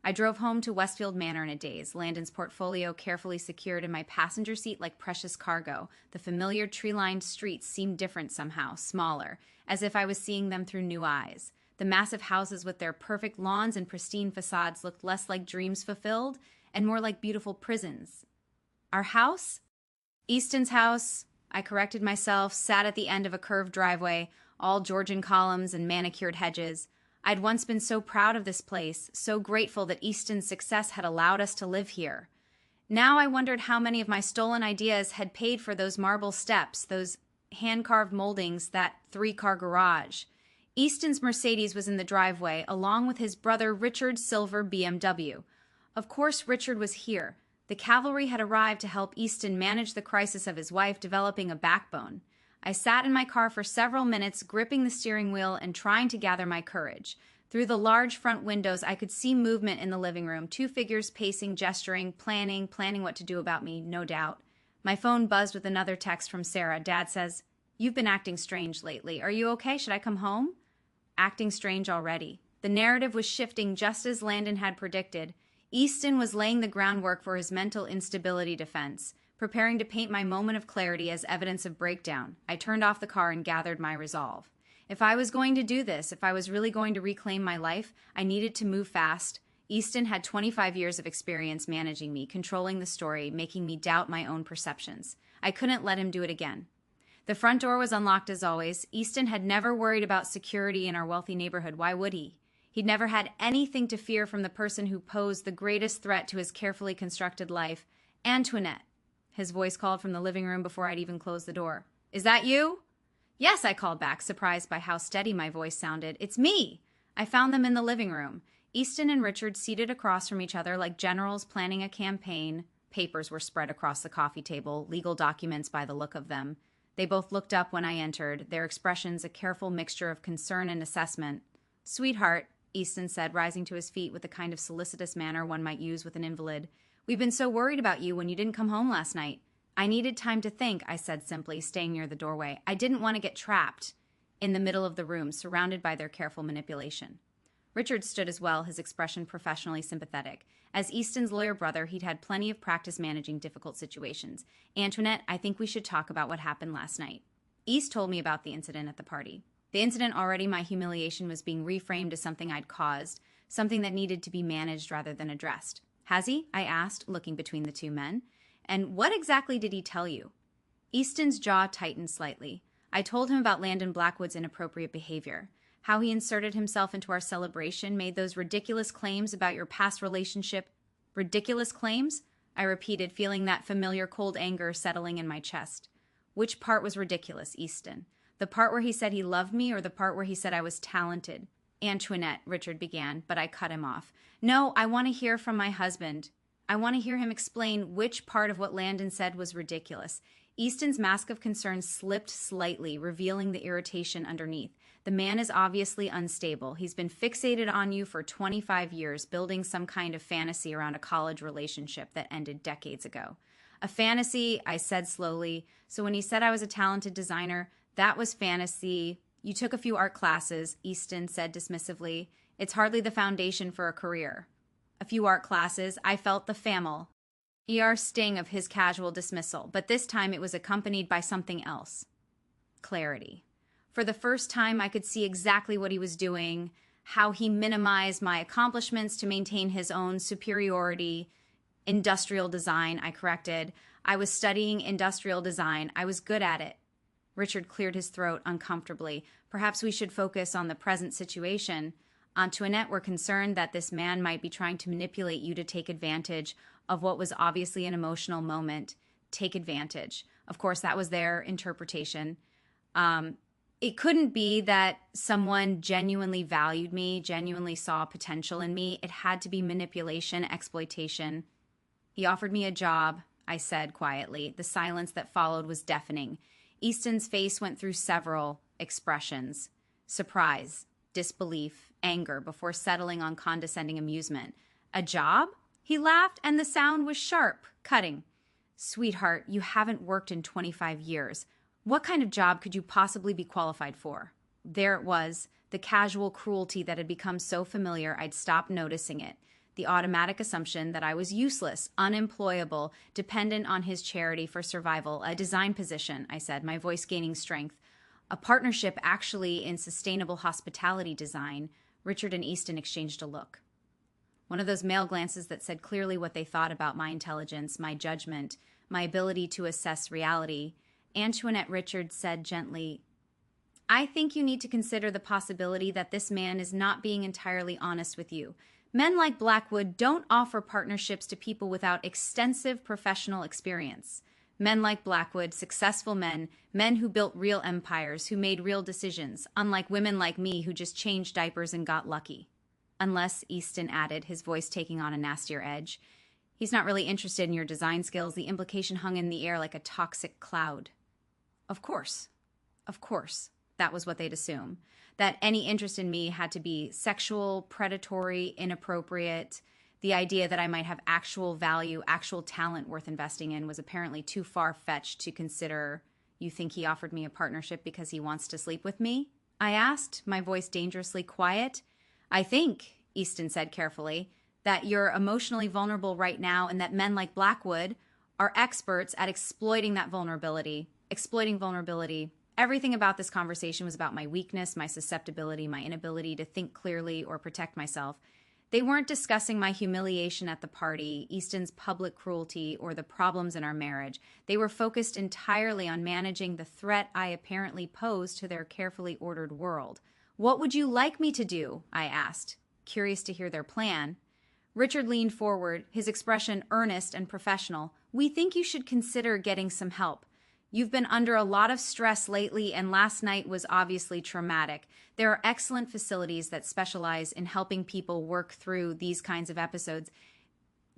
[SPEAKER 1] I drove home to Westfield Manor in a daze, Landon's portfolio carefully secured in my passenger seat like precious cargo. The familiar tree-lined streets seemed different somehow, smaller, as if I was seeing them through new eyes. The massive houses with their perfect lawns and pristine facades looked less like dreams fulfilled and more like beautiful prisons. Our house? Easton's house, I corrected myself, sat at the end of a curved driveway, all Georgian columns and manicured hedges. I'd once been so proud of this place, so grateful that Easton's success had allowed us to live here. Now I wondered how many of my stolen ideas had paid for those marble steps, those hand-carved moldings, that 3-car garage. Easton's Mercedes was in the driveway, along with his brother Richard's silver BMW. Of course Richard was here. The cavalry had arrived to help Easton manage the crisis of his wife developing a backbone. I sat in my car for several minutes, gripping the steering wheel and trying to gather my courage. Through the large front windows, I could see movement in the living room, 2 figures pacing, gesturing, planning what to do about me, no doubt. My phone buzzed with another text from Sarah. Dad says, "You've been acting strange lately. Are you okay? Should I come home?" Acting strange already. The narrative was shifting just as Landon had predicted. Easton was laying the groundwork for his mental instability defense, preparing to paint my moment of clarity as evidence of breakdown. I turned off the car and gathered my resolve. If I was going to do this, if I was really going to reclaim my life, I needed to move fast. Easton had 25 years of experience managing me, controlling the story, making me doubt my own perceptions. I couldn't let him do it again. The front door was unlocked as always. Easton had never worried about security in our wealthy neighborhood. Why would he? He'd never had anything to fear from the person who posed the greatest threat to his carefully constructed life, Antoinette. His voice called from the living room before I'd even closed the door. "Is that you?" "Yes," I called back, surprised by how steady my voice sounded. "It's me." I found them in the living room. Easton and Richard seated across from each other like generals planning a campaign. Papers were spread across the coffee table, legal documents by the look of them. They both looked up when I entered, their expressions a careful mixture of concern and assessment. "Sweetheart," Easton said, rising to his feet with the kind of solicitous manner one might use with an invalid. "We've been so worried about you when you didn't come home last night." "I needed time to think," I said simply, staying near the doorway. I didn't want to get trapped in the middle of the room, surrounded by their careful manipulation. Richard stood as well, his expression professionally sympathetic. As Easton's lawyer brother, he'd had plenty of practice managing difficult situations. "Antoinette, I think we should talk about what happened last night." East told me about the incident at the party. The incident already, my humiliation was being reframed as something I'd caused, something that needed to be managed rather than addressed. "Has he?" I asked, looking between the two men. "And what exactly did he tell you?" Easton's jaw tightened slightly. I told him about Landon Blackwood's inappropriate behavior, how he inserted himself into our celebration, made those ridiculous claims about your past relationship. "Ridiculous claims?" I repeated, feeling that familiar cold anger settling in my chest. "Which part was ridiculous, Easton? The part where he said he loved me, or the part where he said I was talented?" "Antoinette," Richard began, but I cut him off. "No, I want to hear from my husband. I want to hear him explain which part of what Landon said was ridiculous." Easton's mask of concern slipped slightly, revealing the irritation underneath. "The man is obviously unstable. He's been fixated on you for 25 years, building some kind of fantasy around a college relationship that ended decades ago." "A fantasy," I said slowly. "So when he said I was a talented designer, that was fantasy. You took a few art classes," Easton said dismissively. "It's hardly the foundation for a career." A few art classes. I felt the sting of his casual dismissal, but this time it was accompanied by something else. Clarity. For the first time, I could see exactly what he was doing, how he minimized my accomplishments to maintain his own superiority. Industrial design, I corrected. I was studying industrial design. I was good at it. Richard cleared his throat uncomfortably. Perhaps we should focus on the present situation. Antoinette, we're concerned that this man might be trying to manipulate you to take advantage of what was obviously an emotional moment. Take advantage. Of course, that was their interpretation. It couldn't be that someone genuinely valued me, genuinely saw potential in me. It had to be manipulation, exploitation. He offered me a job, I said quietly. The silence that followed was deafening. Easton's face went through several expressions: surprise, disbelief, anger, before settling on condescending amusement. A job? He laughed, and the sound was sharp, cutting. Sweetheart, you haven't worked in 25 years. What kind of job could you possibly be qualified for? There it was, the casual cruelty that had become so familiar I'd stopped noticing it. The automatic assumption that I was useless, unemployable, dependent on his charity for survival. A design position, I said, my voice gaining strength. A partnership actually in sustainable hospitality design. Richard and Easton exchanged a look. One of those male glances that said clearly what they thought about my intelligence, my judgment, my ability to assess reality. Antoinette Richard said gently, I think you need to consider the possibility that this man is not being entirely honest with you. Men like Blackwood don't offer partnerships to people without extensive professional experience. Men like Blackwood, successful men, men who built real empires, who made real decisions, unlike women like me who just changed diapers and got lucky. Unless, Easton added, his voice taking on a nastier edge, he's not really interested in your design skills. The implication hung in the air like a toxic cloud. Of course. That was what they'd assume. That any interest in me had to be sexual, predatory, inappropriate. The idea that I might have actual value, actual talent worth investing in was apparently too far-fetched to consider. You think he offered me a partnership because he wants to sleep with me? I asked, my voice dangerously quiet. I think, Easton said carefully, that you're emotionally vulnerable right now and that men like Blackwood are experts at exploiting that vulnerability. Exploiting vulnerability. Everything about this conversation was about my weakness, my susceptibility, my inability to think clearly or protect myself. They weren't discussing my humiliation at the party, Easton's public cruelty, or the problems in our marriage. They were focused entirely on managing the threat I apparently posed to their carefully ordered world. What would you like me to do? I asked, curious to hear their plan. Richard leaned forward, his expression earnest and professional. We think you should consider getting some help. You've been under a lot of stress lately, and last night was obviously traumatic. There are excellent facilities that specialize in helping people work through these kinds of episodes.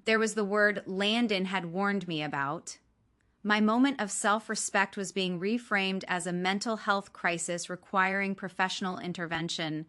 [SPEAKER 1] There was the word Landon had warned me about. My moment of self-respect was being reframed as a mental health crisis requiring professional intervention.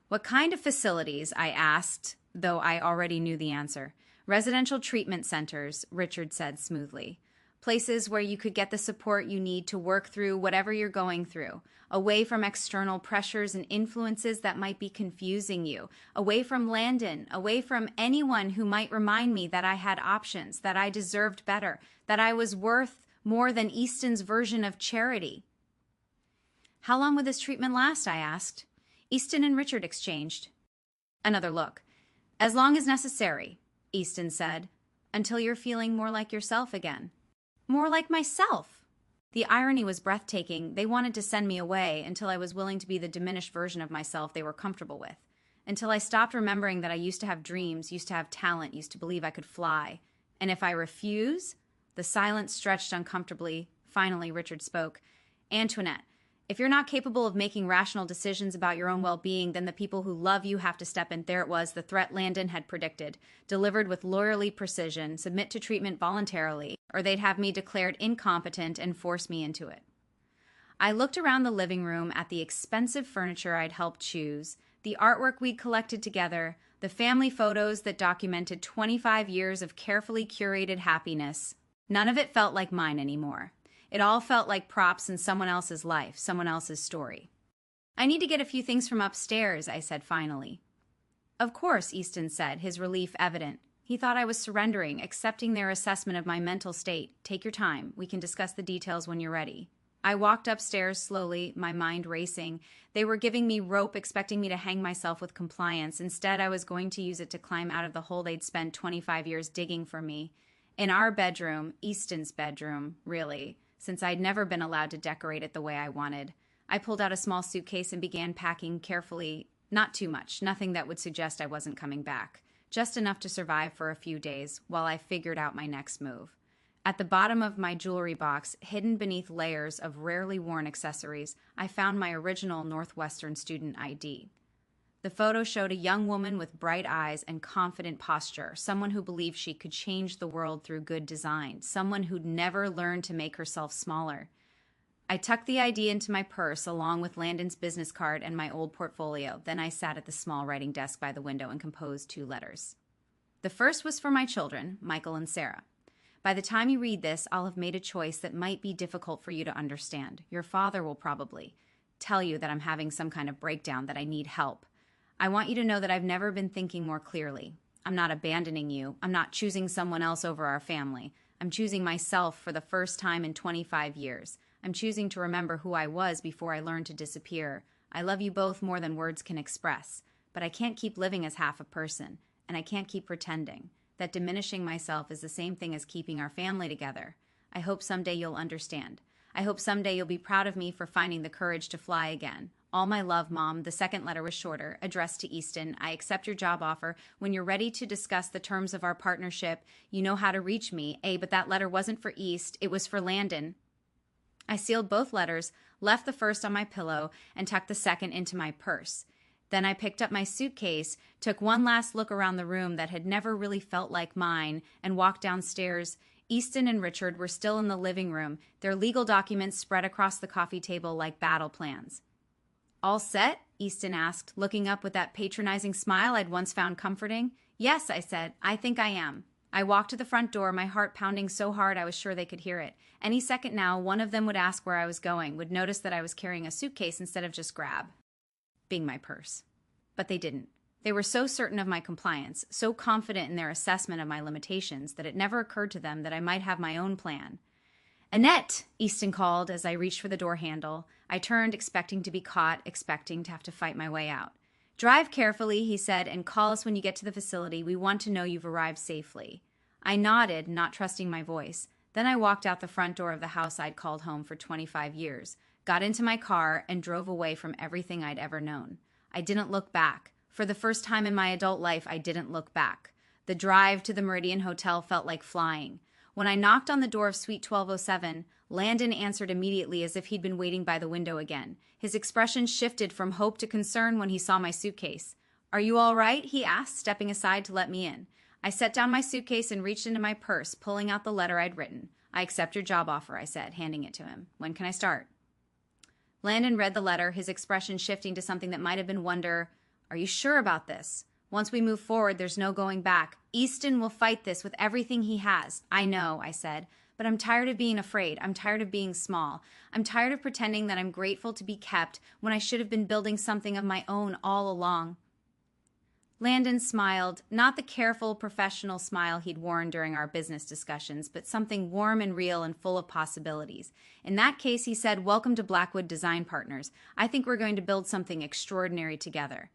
[SPEAKER 1] What kind of facilities? I asked, though I already knew the answer. Residential treatment centers, Richard said smoothly. Places where you could get the support you need to work through whatever you're going through, away from external pressures and influences that might be confusing you, away from Landon, away from anyone who might remind me that I had options, that I deserved better, that I was worth more than Easton's version of charity. How long would this treatment last? I asked. Easton and Richard exchanged another look. As long as necessary, Easton said, until you're feeling more like yourself again. More like myself. The irony was breathtaking. They wanted to send me away until I was willing to be the diminished version of myself they were comfortable with. Until I stopped remembering that I used to have dreams, used to have talent, used to believe I could fly. And if I refuse? The silence stretched uncomfortably. Finally, Richard spoke. Antoinette, if you're not capable of making rational decisions about your own well-being, then the people who love you have to step in. There it was, the threat Landon had predicted. Delivered with lawyerly precision, submit to treatment voluntarily, or they'd have me declared incompetent and force me into it. I looked around the living room at the expensive furniture I'd helped choose, the artwork we'd collected together, the family photos that documented 25 years of carefully curated happiness. None of it felt like mine anymore. It all felt like props in someone else's life, someone else's story. I need to get a few things from upstairs, I said finally. Of course, Easton said, his relief evident. He thought I was surrendering, accepting their assessment of my mental state. Take your time. We can discuss the details when you're ready. I walked upstairs slowly, my mind racing. They were giving me rope, expecting me to hang myself with compliance. Instead, I was going to use it to climb out of the hole they'd spent 25 years digging for me. In our bedroom, Easton's bedroom, really, since I'd never been allowed to decorate it the way I wanted. I pulled out a small suitcase and began packing carefully, not too much, nothing that would suggest I wasn't coming back. Just enough to survive for a few days while I figured out my next move. At the bottom of my jewelry box, hidden beneath layers of rarely worn accessories, I found my original Northwestern student ID. The photo showed a young woman with bright eyes and confident posture, someone who believed she could change the world through good design, someone who'd never learned to make herself smaller. I tucked the ID into my purse along with Landon's business card and my old portfolio. Then I sat at the small writing desk by the window and composed 2 letters. The first was for my children, Michael and Sarah. By the time you read this, I'll have made a choice that might be difficult for you to understand. Your father will probably tell you that I'm having some kind of breakdown, that I need help. I want you to know that I've never been thinking more clearly. I'm not abandoning you. I'm not choosing someone else over our family. I'm choosing myself for the first time in 25 years. I'm choosing to remember who I was before I learned to disappear. I love you both more than words can express, but I can't keep living as half a person, and I can't keep pretending that diminishing myself is the same thing as keeping our family together. I hope someday you'll understand. I hope someday you'll be proud of me for finding the courage to fly again. All my love, Mom. The second letter was shorter, addressed to Easton. I accept your job offer. When you're ready to discuss the terms of our partnership, you know how to reach me. But that letter wasn't for East. It was for Landon. I sealed both letters, left the first on my pillow, and tucked the second into my purse. Then I picked up my suitcase, took one last look around the room that had never really felt like mine, and walked downstairs. Easton and Richard were still in the living room, their legal documents spread across the coffee table like battle plans. All set? Easton asked, looking up with that patronizing smile I'd once found comforting. Yes, I said. I think I am. I walked to the front door, my heart pounding so hard I was sure they could hear it. Any second now, one of them would ask where I was going, would notice that I was carrying a suitcase instead of just being my purse. But they didn't. They were so certain of my compliance, so confident in their assessment of my limitations, that it never occurred to them that I might have my own plan. Annette, Easton called as I reached for the door handle. I turned, expecting to be caught, expecting to have to fight my way out. Drive carefully, he said, and call us when you get to the facility. We want to know you've arrived safely. I nodded, not trusting my voice. Then I walked out the front door of the house I'd called home for 25 years, got into my car, and drove away from everything I'd ever known. I didn't look back. For the first time in my adult life, I didn't look back. The drive to the Meridian Hotel felt like flying. When I knocked on the door of Suite 1207, Landon answered immediately as if he'd been waiting by the window again. His expression shifted from hope to concern when he saw my suitcase. "Are you all right?" he asked, stepping aside to let me in. I set down my suitcase and reached into my purse, pulling out the letter I'd written. "I accept your job offer," I said, handing it to him. "When can I start?" Landon read the letter, his expression shifting to something that might have been wonder. "Are you sure about this? Once we move forward, there's no going back. Easton will fight this with everything he has." "I know," I said, "but I'm tired of being afraid. I'm tired of being small. I'm tired of pretending that I'm grateful to be kept when I should have been building something of my own all along." Landon smiled, not the careful, professional smile he'd worn during our business discussions, but something warm and real and full of possibilities. In that case, he said, "Welcome to Blackwood Design Partners. I think we're going to build something extraordinary together."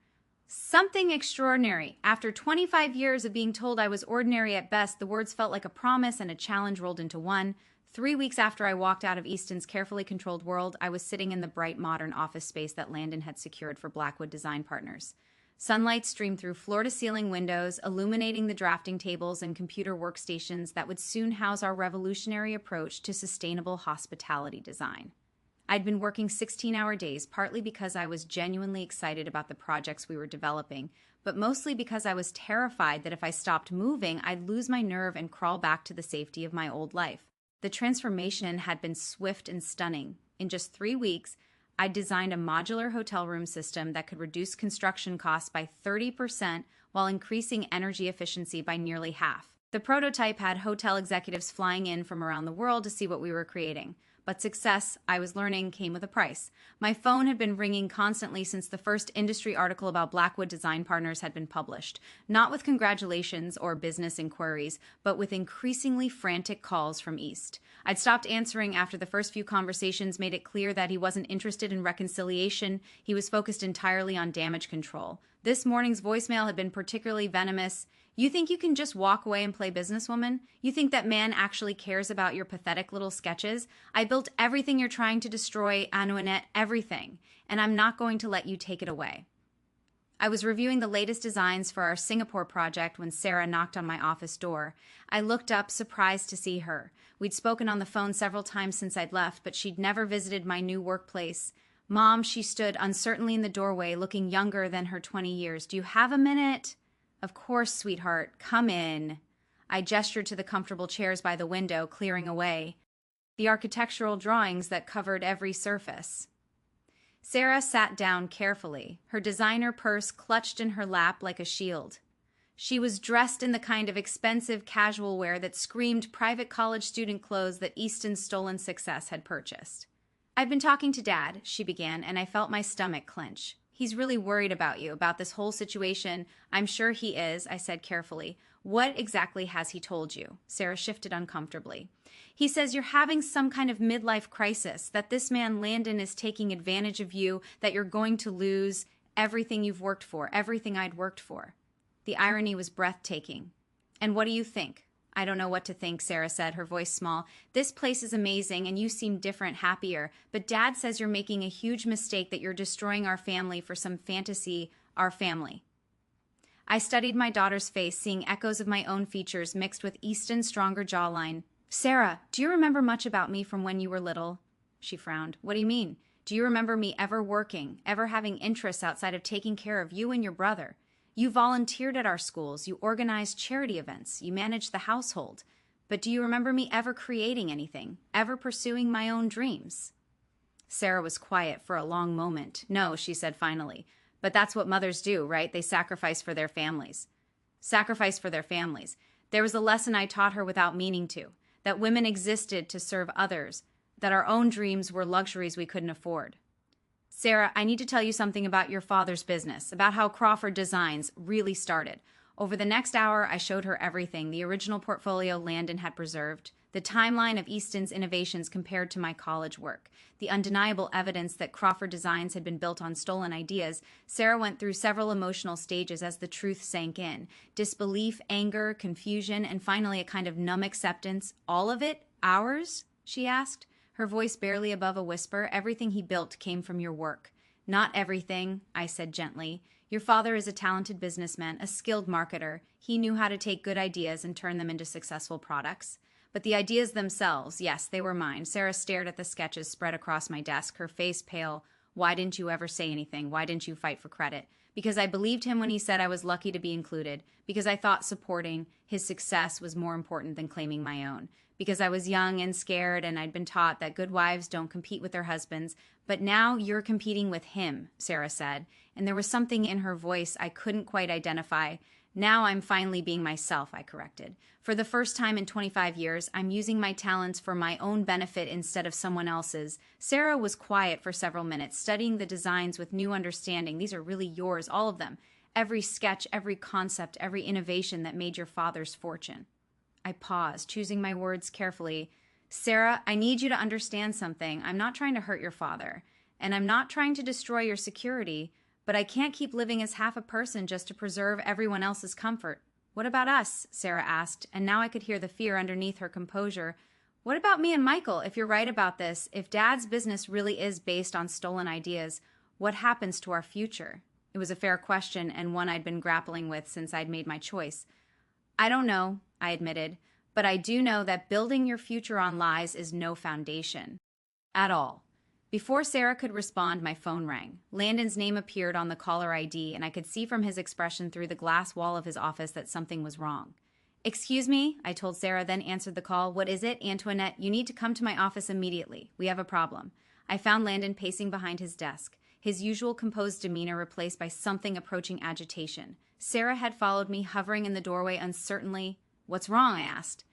[SPEAKER 1] Something extraordinary. After 25 years of being told I was ordinary at best, the words felt like a promise and a challenge rolled into one. 3 weeks after I walked out of Easton's carefully controlled world, I was sitting in the bright modern office space that Landon had secured for Blackwood Design Partners. Sunlight streamed through floor-to-ceiling windows, illuminating the drafting tables and computer workstations that would soon house our revolutionary approach to sustainable hospitality design. I'd been working 16-hour days, partly because I was genuinely excited about the projects we were developing, but mostly because I was terrified that if I stopped moving, I'd lose my nerve and crawl back to the safety of my old life. The transformation had been swift and stunning. In just 3 weeks, I designed a modular hotel room system that could reduce construction costs by 30% while increasing energy efficiency by nearly half. The prototype had hotel executives flying in from around the world to see what we were creating. But success, I was learning, came with a price. My phone had been ringing constantly since the first industry article about Blackwood Design Partners had been published. Not with congratulations or business inquiries, but with increasingly frantic calls from East. I'd stopped answering after the first few conversations made it clear that he wasn't interested in reconciliation. He was focused entirely on damage control. This morning's voicemail had been particularly venomous. You think you can just walk away and play businesswoman? You think that man actually cares about your pathetic little sketches? I built everything you're trying to destroy, Antoinette, everything, and I'm not going to let you take it away. I was reviewing the latest designs for our Singapore project when Sarah knocked on my office door. I looked up, surprised to see her. We'd spoken on the phone several times since I'd left, but she'd never visited my new workplace. Mom, she stood uncertainly in the doorway, looking younger than her 20 years. Do you have a minute? Of course, sweetheart. Come in. I gestured to the comfortable chairs by the window, clearing away the architectural drawings that covered every surface. Sarah sat down carefully, her designer purse clutched in her lap like a shield. She was dressed in the kind of expensive casual wear that screamed private college student clothes that Easton's stolen success had purchased. "I've been talking to Dad," she began, and I felt my stomach clench. "He's really worried about you, about this whole situation." "I'm sure he is," I said carefully. "What exactly has he told you?" Sarah shifted uncomfortably. "He says you're having some kind of midlife crisis, that this man Landon is taking advantage of you, that you're going to lose everything you've worked for, everything I'd worked for." The irony was breathtaking. "And what do you think?" "I don't know what to think," Sarah said, her voice small. "This place is amazing, and you seem different, happier. But Dad says you're making a huge mistake, that you're destroying our family for some fantasy, our family." I studied my daughter's face, seeing echoes of my own features mixed with Easton's stronger jawline. "Sarah, do you remember much about me from when you were little?" She frowned. "What do you mean? Do you remember me ever working, ever having interests outside of taking care of you and your brother? You volunteered at our schools, you organized charity events, you managed the household. But do you remember me ever creating anything, ever pursuing my own dreams?" Sarah was quiet for a long moment. "No," she said finally. "But that's what mothers do, right? They sacrifice for their families." Sacrifice for their families. There was a lesson I taught her without meaning to, that women existed to serve others, that our own dreams were luxuries we couldn't afford. "Sarah, I need to tell you something about your father's business, about how Crawford Designs really started." Over the next hour, I showed her everything, the original portfolio Landon had preserved, the timeline of Easton's innovations compared to my college work, the undeniable evidence that Crawford Designs had been built on stolen ideas. Sarah went through several emotional stages as the truth sank in. Disbelief, anger, confusion, and finally a kind of numb acceptance. "All of it? Ours?" she asked, her voice barely above a whisper. "Everything he built came from your work." "Not everything," I said gently. "Your father is a talented businessman, a skilled marketer. He knew how to take good ideas and turn them into successful products. But the ideas themselves, yes, they were mine." Sarah stared at the sketches spread across my desk, her face pale. "Why didn't you ever say anything? Why didn't you fight for credit?" "Because I believed him when he said I was lucky to be included. Because I thought supporting his success was more important than claiming my own. Because I was young and scared, and I'd been taught that good wives don't compete with their husbands. But now you're competing with him," Sarah said, and there was something in her voice I couldn't quite identify. "Now I'm finally being myself," I corrected. "For the first time in 25 years, I'm using my talents for my own benefit instead of someone else's." Sarah was quiet for several minutes, studying the designs with new understanding. "These are really yours, all of them. Every sketch, every concept, every innovation that made your father's fortune." I paused, choosing my words carefully. "Sarah, I need you to understand something. I'm not trying to hurt your father, and I'm not trying to destroy your security, but I can't keep living as half a person just to preserve everyone else's comfort." "What about us?" Sarah asked, and now I could hear the fear underneath her composure. "What about me and Michael? If you're right about this, if Dad's business really is based on stolen ideas, what happens to our future?" It was a fair question, and one I'd been grappling with since I'd made my choice. "I don't know," I admitted, "but I do know that building your future on lies is no foundation. At all." Before Sarah could respond, my phone rang. Landon's name appeared on the caller ID, and I could see from his expression through the glass wall of his office that something was wrong. "Excuse me," I told Sarah, then answered the call. "What is it?" "Antoinette, you need to come to my office immediately. We have a problem." I found Landon pacing behind his desk, his usual composed demeanor replaced by something approaching agitation. Sarah had followed me, hovering in the doorway uncertainly. What's wrong? I asked.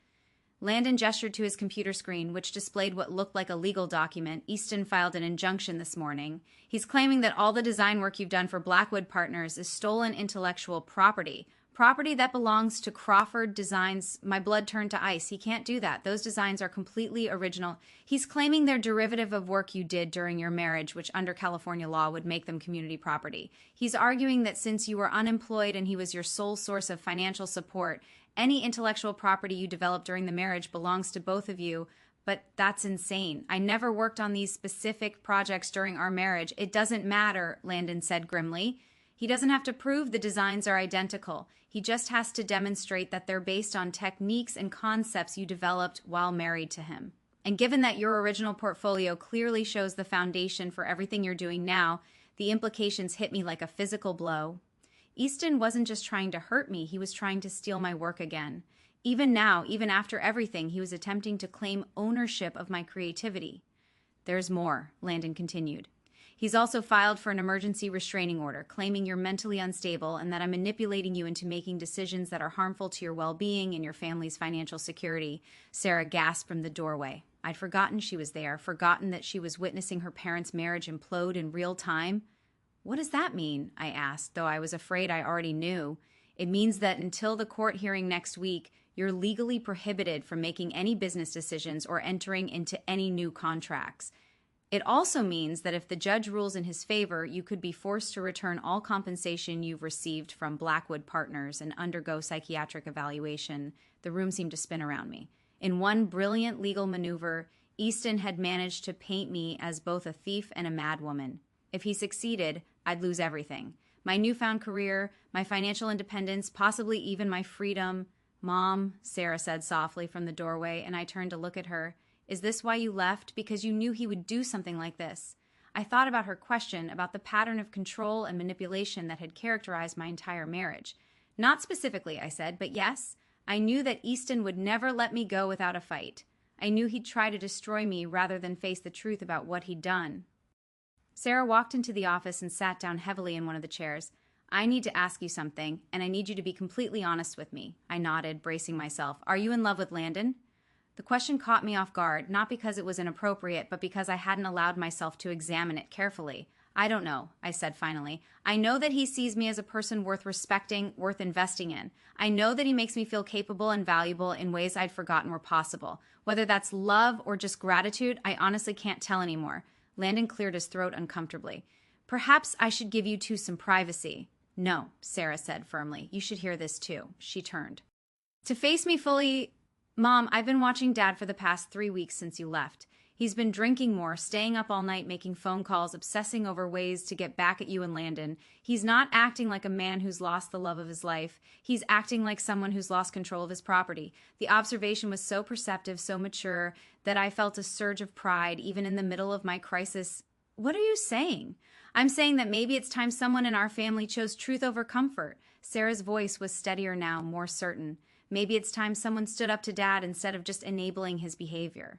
[SPEAKER 1] Landon gestured to his computer screen, which displayed what looked like a legal document. Easton filed an injunction this morning. He's claiming that all the design work you've done for Blackwood Partners is stolen intellectual property. Property that belongs to Crawford Designs. My blood turned to ice. He can't do that. Those designs are completely original. He's claiming they're derivative of work you did during your marriage, which under California law would make them community property. He's arguing that since you were unemployed and he was your sole source of financial support, any intellectual property you developed during the marriage belongs to both of you, but that's insane. I never worked on these specific projects during our marriage. It doesn't matter, Landon said grimly. He doesn't have to prove the designs are identical. He just has to demonstrate that they're based on techniques and concepts you developed while married to him. And given that your original portfolio clearly shows the foundation for everything you're doing now, the implications hit me like a physical blow. Easton wasn't just trying to hurt me, he was trying to steal my work again. Even now, even after everything, he was attempting to claim ownership of my creativity. There's more, Landon continued. He's also filed for an emergency restraining order, claiming you're mentally unstable and that I'm manipulating you into making decisions that are harmful to your well-being and your family's financial security. Sarah gasped from the doorway. I'd forgotten she was there, forgotten that she was witnessing her parents' marriage implode in real time. What does that mean? I asked, though I was afraid I already knew. It means that until the court hearing next week, you're legally prohibited from making any business decisions or entering into any new contracts. It also means that if the judge rules in his favor, you could be forced to return all compensation you've received from Blackwood Partners and undergo psychiatric evaluation. The room seemed to spin around me. In one brilliant legal maneuver, Easton had managed to paint me as both a thief and a madwoman. If he succeeded, I'd lose everything. My newfound career, my financial independence, possibly even my freedom. Mom, Sarah said softly from the doorway, and I turned to look at her. Is this why you left? Because you knew he would do something like this. I thought about her question, about the pattern of control and manipulation that had characterized my entire marriage. Not specifically, I said, but yes, I knew that Easton would never let me go without a fight. I knew he'd try to destroy me rather than face the truth about what he'd done. Sarah walked into the office and sat down heavily in one of the chairs. I need to ask you something, and I need you to be completely honest with me. I nodded, bracing myself. Are you in love with Landon? The question caught me off guard, not because it was inappropriate, but because I hadn't allowed myself to examine it carefully. I don't know, I said finally. I know that he sees me as a person worth respecting, worth investing in. I know that he makes me feel capable and valuable in ways I'd forgotten were possible. Whether that's love or just gratitude, I honestly can't tell anymore. Landon cleared his throat uncomfortably. Perhaps I should give you two some privacy. No, Sarah said firmly. You should hear this too. She turned. To face me fully, Mom, I've been watching Dad for the past 3 weeks since you left. He's been drinking more, staying up all night, making phone calls, obsessing over ways to get back at you and Landon. He's not acting like a man who's lost the love of his life. He's acting like someone who's lost control of his property. The observation was so perceptive, so mature, that I felt a surge of pride, even in the middle of my crisis. What are you saying? I'm saying that maybe it's time someone in our family chose truth over comfort. Sarah's voice was steadier now, more certain. Maybe it's time someone stood up to Dad instead of just enabling his behavior.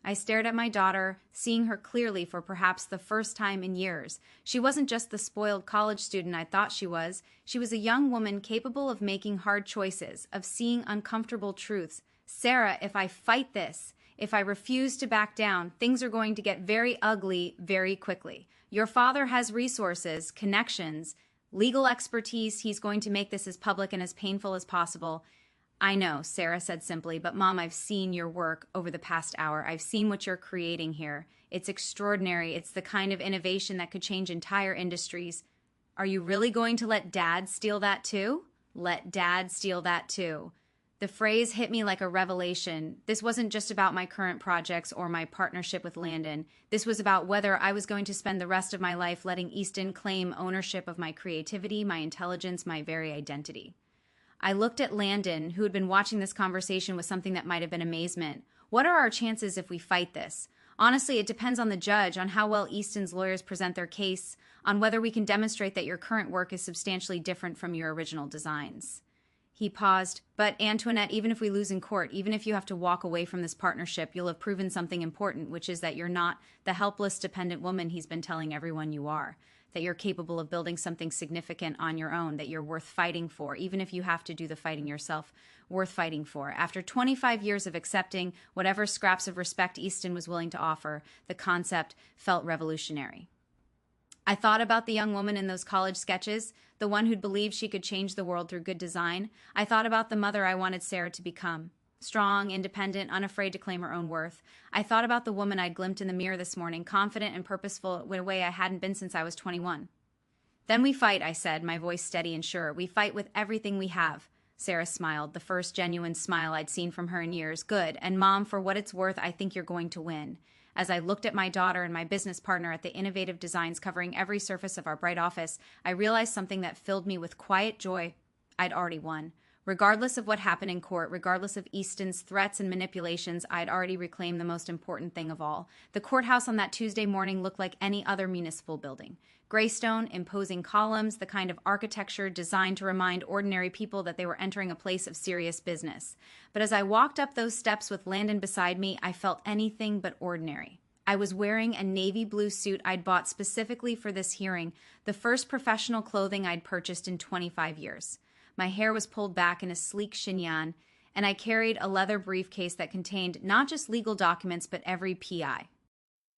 [SPEAKER 1] I stared at my daughter, seeing her clearly for perhaps the first time in years. She wasn't just the spoiled college student I thought she was. She was a young woman capable of making hard choices, of seeing uncomfortable truths. Sarah, if I fight this, if I refuse to back down, things are going to get very ugly very quickly. Your father has resources, connections, legal expertise. He's going to make this as public and as painful as possible. I know, Sarah said simply, but Mom, I've seen your work over the past hour. I've seen what you're creating here. It's extraordinary. It's the kind of innovation that could change entire industries. Are you really going to let Dad steal that too? Let Dad steal that too. The phrase hit me like a revelation. This wasn't just about my current projects or my partnership with Landon. This was about whether I was going to spend the rest of my life letting Easton claim ownership of my creativity, my intelligence, my very identity. I looked at Landon, who had been watching this conversation with something that might have been amazement. What are our chances if we fight this? Honestly, it depends on the judge, on how well Easton's lawyers present their case, on whether we can demonstrate that your current work is substantially different from your original designs. He paused. But, Antoinette, even if we lose in court, even if you have to walk away from this partnership, you'll have proven something important, which is that you're not the helpless, dependent woman he's been telling everyone you are. That you're capable of building something significant on your own, that you're worth fighting for, even if you have to do the fighting yourself, worth fighting for. After 25 years of accepting whatever scraps of respect Easton was willing to offer, the concept felt revolutionary. I thought about the young woman in those college sketches, the one who'd believed she could change the world through good design. I thought about the mother I wanted Sarah to become. Strong, independent, unafraid to claim her own worth. I thought about the woman I'd glimpsed in the mirror this morning, confident and purposeful in a way I hadn't been since I was 21. Then we fight, I said, my voice steady and sure. We fight with everything we have. Sarah smiled, the first genuine smile I'd seen from her in years. Good. And Mom, for what it's worth, I think you're going to win. As I looked at my daughter and my business partner at the innovative designs covering every surface of our bright office, I realized something that filled me with quiet joy. I'd already won. Regardless of what happened in court, regardless of Easton's threats and manipulations, I'd already reclaimed the most important thing of all. The courthouse on that Tuesday morning looked like any other municipal building. Graystone, imposing columns, the kind of architecture designed to remind ordinary people that they were entering a place of serious business. But as I walked up those steps with Landon beside me, I felt anything but ordinary. I was wearing a navy blue suit I'd bought specifically for this hearing, the first professional clothing I'd purchased in 25 years. My hair was pulled back in a sleek chignon, and I carried a leather briefcase that contained not just legal documents, but every PI.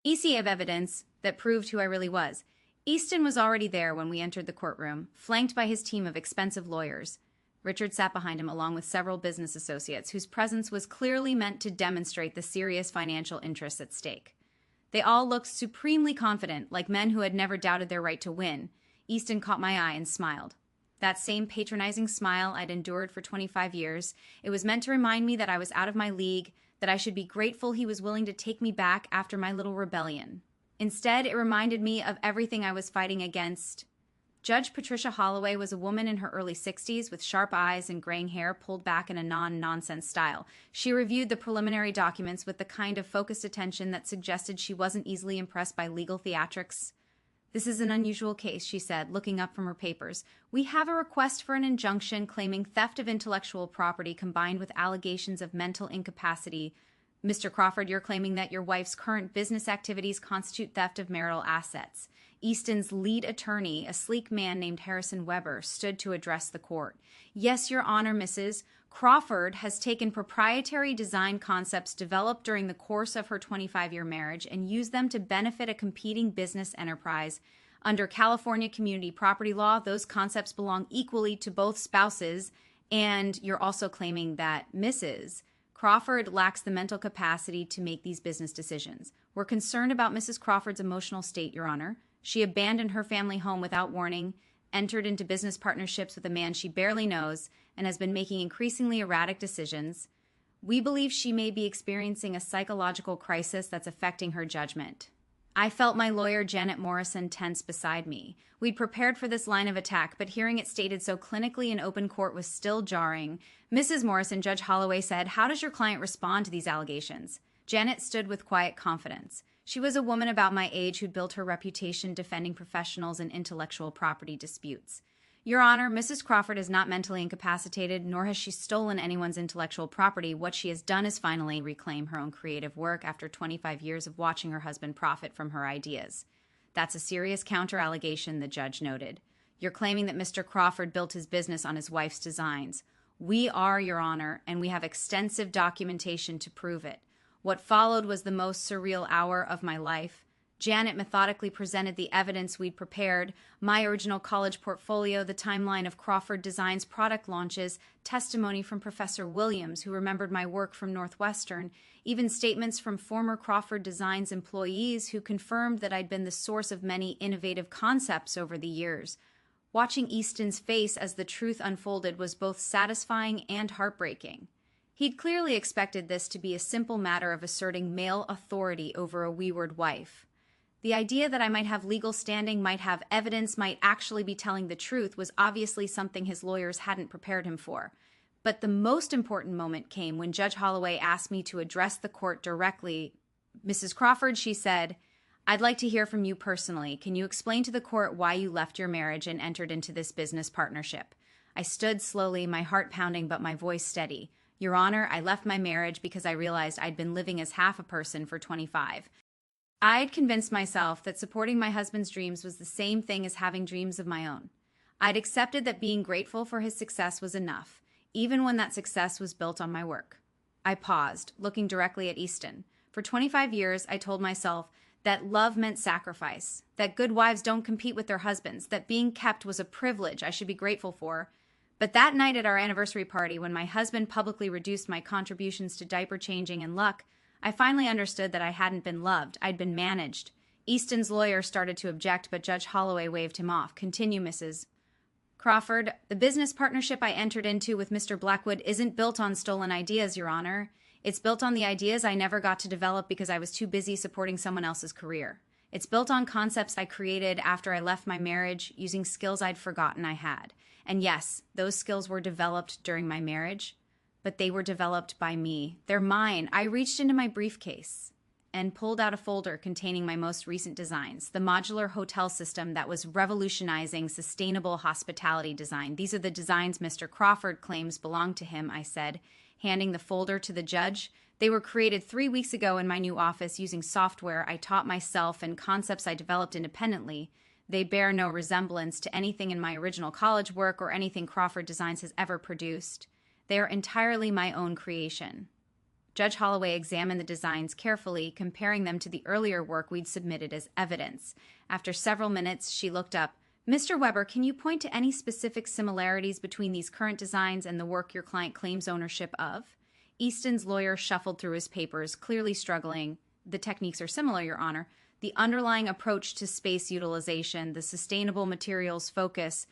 [SPEAKER 1] EC of evidence that proved who I really was. Easton was already there when we entered the courtroom, flanked by his team of expensive lawyers. Richard sat behind him along with several business associates whose presence was clearly meant to demonstrate the serious financial interests at stake. They all looked supremely confident, like men who had never doubted their right to win. Easton caught my eye and smiled. That same patronizing smile I'd endured for 25 years, it was meant to remind me that I was out of my league, that I should be grateful he was willing to take me back after my little rebellion. Instead, it reminded me of everything I was fighting against. Judge Patricia Holloway was a woman in her early 60s with sharp eyes and graying hair pulled back in a non-nonsense style. She reviewed the preliminary documents with the kind of focused attention that suggested she wasn't easily impressed by legal theatrics. This is an unusual case, she said, looking up from her papers. We have a request for an injunction claiming theft of intellectual property combined with allegations of mental incapacity. Mr. Crawford, you're claiming that your wife's current business activities constitute theft of marital assets. Easton's lead attorney, a sleek man named Harrison Weber, stood to address the court. Yes, Your Honor, Mrs. Crawford has taken proprietary design concepts developed during the course of her 25-year marriage and used them to benefit a competing business enterprise. Under California community property law, those concepts belong equally to both spouses, and you're also claiming that Mrs. Crawford lacks the mental capacity to make these business decisions. We're concerned about Mrs. Crawford's emotional state, Your Honor. She abandoned her family home without warning, entered into business partnerships with a man she barely knows, and has been making increasingly erratic decisions. We believe she may be experiencing a psychological crisis that's affecting her judgment. I felt my lawyer, Janet Morrison, tense beside me. We'd prepared for this line of attack, but hearing it stated so clinically in open court was still jarring. Mrs. Morrison, Judge Holloway said, how does your client respond to these allegations? Janet stood with quiet confidence. She was a woman about my age who'd built her reputation defending professionals in intellectual property disputes. Your Honor, Mrs. Crawford is not mentally incapacitated, nor has she stolen anyone's intellectual property. What she has done is finally reclaim her own creative work after 25 years of watching her husband profit from her ideas. That's a serious counter-allegation, the judge noted. You're claiming that Mr. Crawford built his business on his wife's designs. We are, Your Honor, and we have extensive documentation to prove it. What followed was the most surreal hour of my life. Janet methodically presented the evidence we'd prepared, my original college portfolio, the timeline of Crawford Designs product launches, testimony from Professor Williams, who remembered my work from Northwestern, even statements from former Crawford Designs employees who confirmed that I'd been the source of many innovative concepts over the years. Watching Easton's face as the truth unfolded was both satisfying and heartbreaking. He'd clearly expected this to be a simple matter of asserting male authority over a wayward wife. The idea that I might have legal standing, might have evidence, might actually be telling the truth was obviously something his lawyers hadn't prepared him for. But the most important moment came when Judge Holloway asked me to address the court directly. Mrs. Crawford, she said, I'd like to hear from you personally. Can you explain to the court why you left your marriage and entered into this business partnership? I stood slowly, my heart pounding but my voice steady. Your Honor, I left my marriage because I realized I'd been living as half a person for 25. I'd convinced myself that supporting my husband's dreams was the same thing as having dreams of my own. I'd accepted that being grateful for his success was enough, even when that success was built on my work. I paused, looking directly at Easton. For 25 years, I told myself that love meant sacrifice, that good wives don't compete with their husbands, that being kept was a privilege I should be grateful for. But that night at our anniversary party, when my husband publicly reduced my contributions to diaper changing and luck, I finally understood that I hadn't been loved, I'd been managed. Easton's lawyer started to object, but Judge Holloway waved him off. Continue, Mrs. Crawford. The business partnership I entered into with Mr. Blackwood isn't built on stolen ideas, Your Honor. It's built on the ideas I never got to develop because I was too busy supporting someone else's career. It's built on concepts I created after I left my marriage, using skills I'd forgotten I had. And yes, those skills were developed during my marriage, but they were developed by me. They're mine. I reached into my briefcase and pulled out a folder containing my most recent designs, the modular hotel system that was revolutionizing sustainable hospitality design. These are the designs Mr. Crawford claims belong to him, I said, handing the folder to the judge. They were created 3 weeks ago in my new office using software I taught myself and concepts I developed independently. They bear no resemblance to anything in my original college work or anything Crawford Designs has ever produced. They are entirely my own creation. Judge Holloway examined the designs carefully, comparing them to the earlier work we'd submitted as evidence. After several minutes, she looked up. Mr. Weber, can you point to any specific similarities between these current designs and the work your client claims ownership of? Easton's lawyer shuffled through his papers, clearly struggling. The techniques are similar, Your Honor. The underlying approach to space utilization, the sustainable materials focus,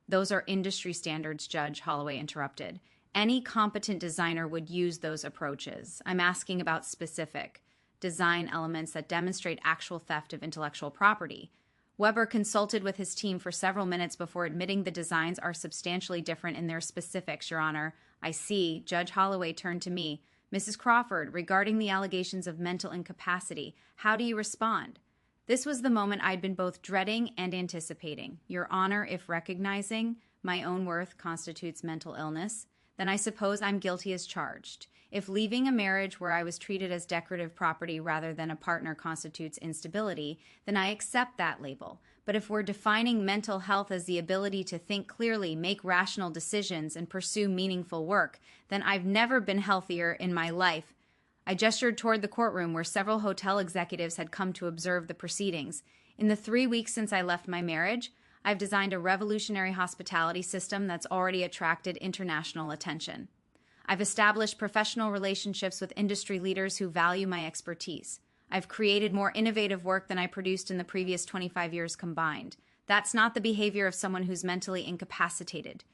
[SPEAKER 1] those are industry standards, Judge Holloway interrupted. Any competent designer would use those approaches. I'm asking about specific design elements that demonstrate actual theft of intellectual property. Weber consulted with his team for several minutes before admitting the designs are substantially different in their specifics, Your Honor. I see. Judge Holloway turned to me. Mrs. Crawford, regarding the allegations of mental incapacity, how do you respond? This was the moment I'd been both dreading and anticipating. Your Honor, if recognizing my own worth constitutes mental illness, then I suppose I'm guilty as charged. If leaving a marriage where I was treated as decorative property rather than a partner constitutes instability, then I accept that label. But if we're defining mental health as the ability to think clearly, make rational decisions, and pursue meaningful work, then I've never been healthier in my life. I gestured toward the courtroom where several hotel executives had come to observe the proceedings. In the 3 weeks since I left my marriage, I've designed a revolutionary hospitality system that's already attracted international attention. I've established professional relationships with industry leaders who value my expertise. I've created more innovative work than I produced in the previous 25 years combined. That's not the behavior of someone who's mentally incapacitated.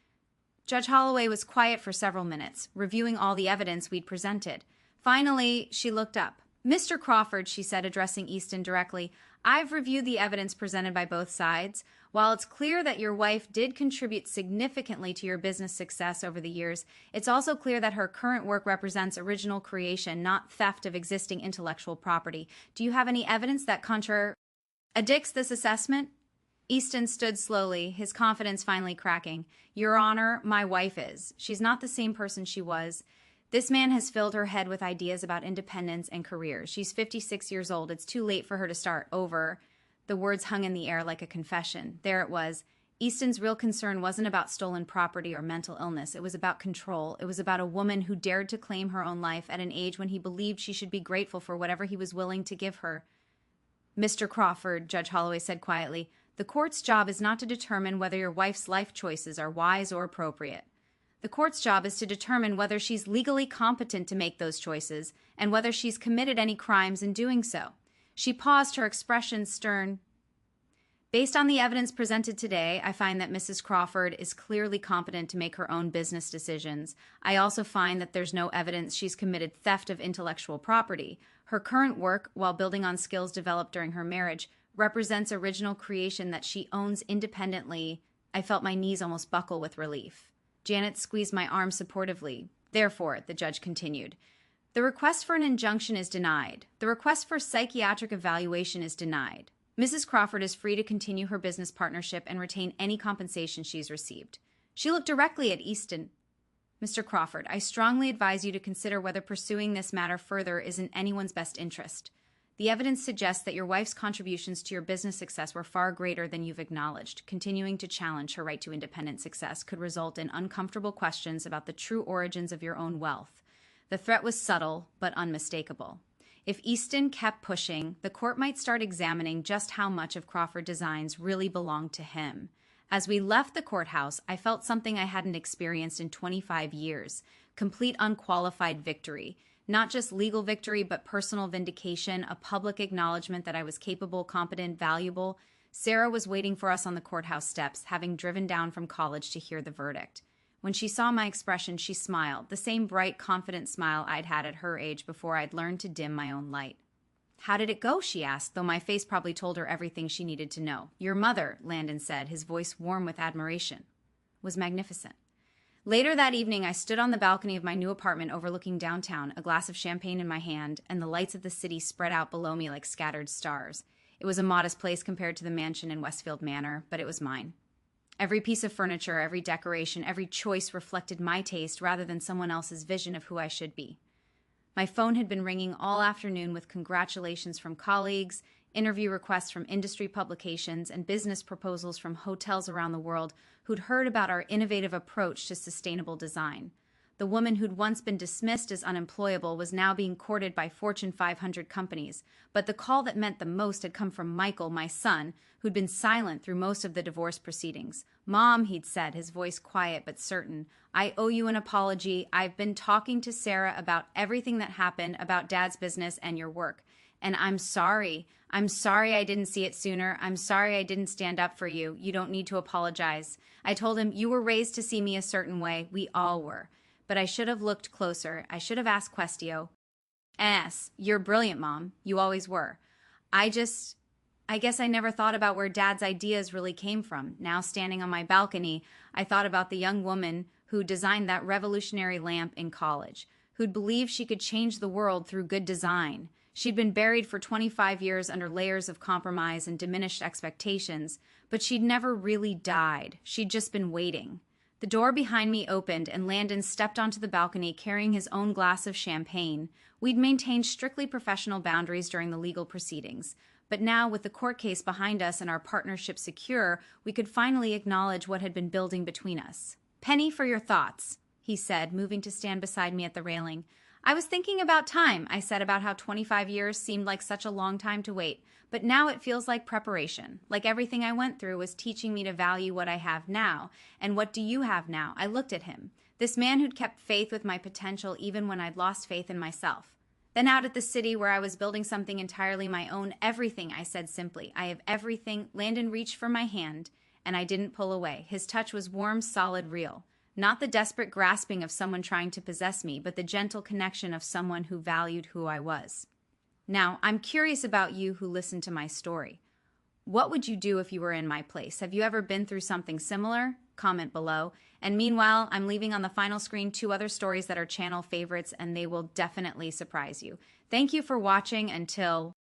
[SPEAKER 1] Judge Holloway was quiet for several minutes, reviewing all the evidence we'd presented. Finally, she looked up. Mr. Crawford, she said, addressing Easton directly, I've reviewed the evidence presented by both sides. While it's clear that your wife did contribute significantly to your business success over the years, it's also clear that her current work represents original creation, not theft of existing intellectual property. Do you have any evidence that contradicts this assessment? Easton stood slowly, his confidence finally cracking. Your Honor, my wife is. She's not the same person she was. This man has filled her head with ideas about independence and careers. She's 56 years old. It's too late for her to start over. The words hung in the air like a confession. There it was. Easton's real concern wasn't about stolen property or mental illness. It was about control. It was about a woman who dared to claim her own life at an age when he believed she should be grateful for whatever he was willing to give her. Mr. Crawford, Judge Holloway said quietly, the court's job is not to determine whether your wife's life choices are wise or appropriate. The court's job is to determine whether she's legally competent to make those choices and whether she's committed any crimes in doing so. She paused, her expression stern. Based on the evidence presented today, I find that Mrs. Crawford is clearly competent to make her own business decisions. I also find that there's no evidence she's committed theft of intellectual property. Her current work, while building on skills developed during her marriage, represents original creation that she owns independently. I felt my knees almost buckle with relief. Janet squeezed my arm supportively. Therefore, the judge continued, the request for an injunction is denied. The request for psychiatric evaluation is denied. Mrs. Crawford is free to continue her business partnership and retain any compensation she's received. She looked directly at Easton. Mr. Crawford, I strongly advise you to consider whether pursuing this matter further is in anyone's best interest. The evidence suggests that your wife's contributions to your business success were far greater than you've acknowledged. Continuing to challenge her right to independent success could result in uncomfortable questions about the true origins of your own wealth. The threat was subtle, but unmistakable. If Easton kept pushing, the court might start examining just how much of Crawford Designs really belonged to him. As we left the courthouse, I felt something I hadn't experienced in 25 years. Complete unqualified victory. Not just legal victory, but personal vindication, a public acknowledgement that I was capable, competent, valuable. Sarah was waiting for us on the courthouse steps, having driven down from college to hear the verdict. When she saw my expression, she smiled, the same bright, confident smile I'd had at her age before I'd learned to dim my own light. How did it go? She asked, though my face probably told her everything she needed to know. Your mother, Landon said, his voice warm with admiration, was magnificent. Later that evening, I stood on the balcony of my new apartment overlooking downtown, a glass of champagne in my hand, and the lights of the city spread out below me like scattered stars. It was a modest place compared to the mansion in Westfield Manor, but it was mine. Every piece of furniture, every decoration, every choice reflected my taste rather than someone else's vision of who I should be. My phone had been ringing all afternoon with congratulations from colleagues, interview requests from industry publications, and business proposals from hotels around the world who'd heard about our innovative approach to sustainable design. The woman who'd once been dismissed as unemployable was now being courted by Fortune 500 companies, but the call that meant the most had come from Michael, my son, who'd been silent through most of the divorce proceedings. Mom, he'd said, his voice quiet but certain, I owe you an apology. I've been talking to Sarah about everything that happened, about Dad's business and your work. And I'm sorry. I'm sorry I didn't see it sooner. I'm sorry I didn't stand up for you. You don't need to apologize. I told him, you were raised to see me a certain way. We all were. But I should have looked closer. I should have asked Questio. S, you're brilliant, Mom. You always were. I guess I never thought about where Dad's ideas really came from. Now, standing on my balcony, I thought about the young woman who designed that revolutionary lamp in college, who'd believed she could change the world through good design. She'd been buried for 25 years under layers of compromise and diminished expectations, but she'd never really died. She'd just been waiting. The door behind me opened, and Landon stepped onto the balcony carrying his own glass of champagne. We'd maintained strictly professional boundaries during the legal proceedings, but now, with the court case behind us and our partnership secure, we could finally acknowledge what had been building between us. Penny, for your thoughts, he said, moving to stand beside me at the railing. I was thinking about time. I said about how 25 years seemed like such a long time to wait, but now it feels like preparation. Like everything I went through was teaching me to value what I have now. And what do you have now? I looked at him. This man who'd kept faith with my potential even when I'd lost faith in myself. Then out at the city where I was building something entirely my own, everything, I said simply. I have everything. Landon reached for my hand, and I didn't pull away. His touch was warm, solid, real. Not the desperate grasping of someone trying to possess me, but the gentle connection of someone who valued who I was. Now, I'm curious about you who listened to my story. What would you do if you were in my place? Have you ever been through something similar? Comment below. And meanwhile, I'm leaving on the final screen 2 other stories that are channel favorites, and they will definitely surprise you. Thank you for watching. Until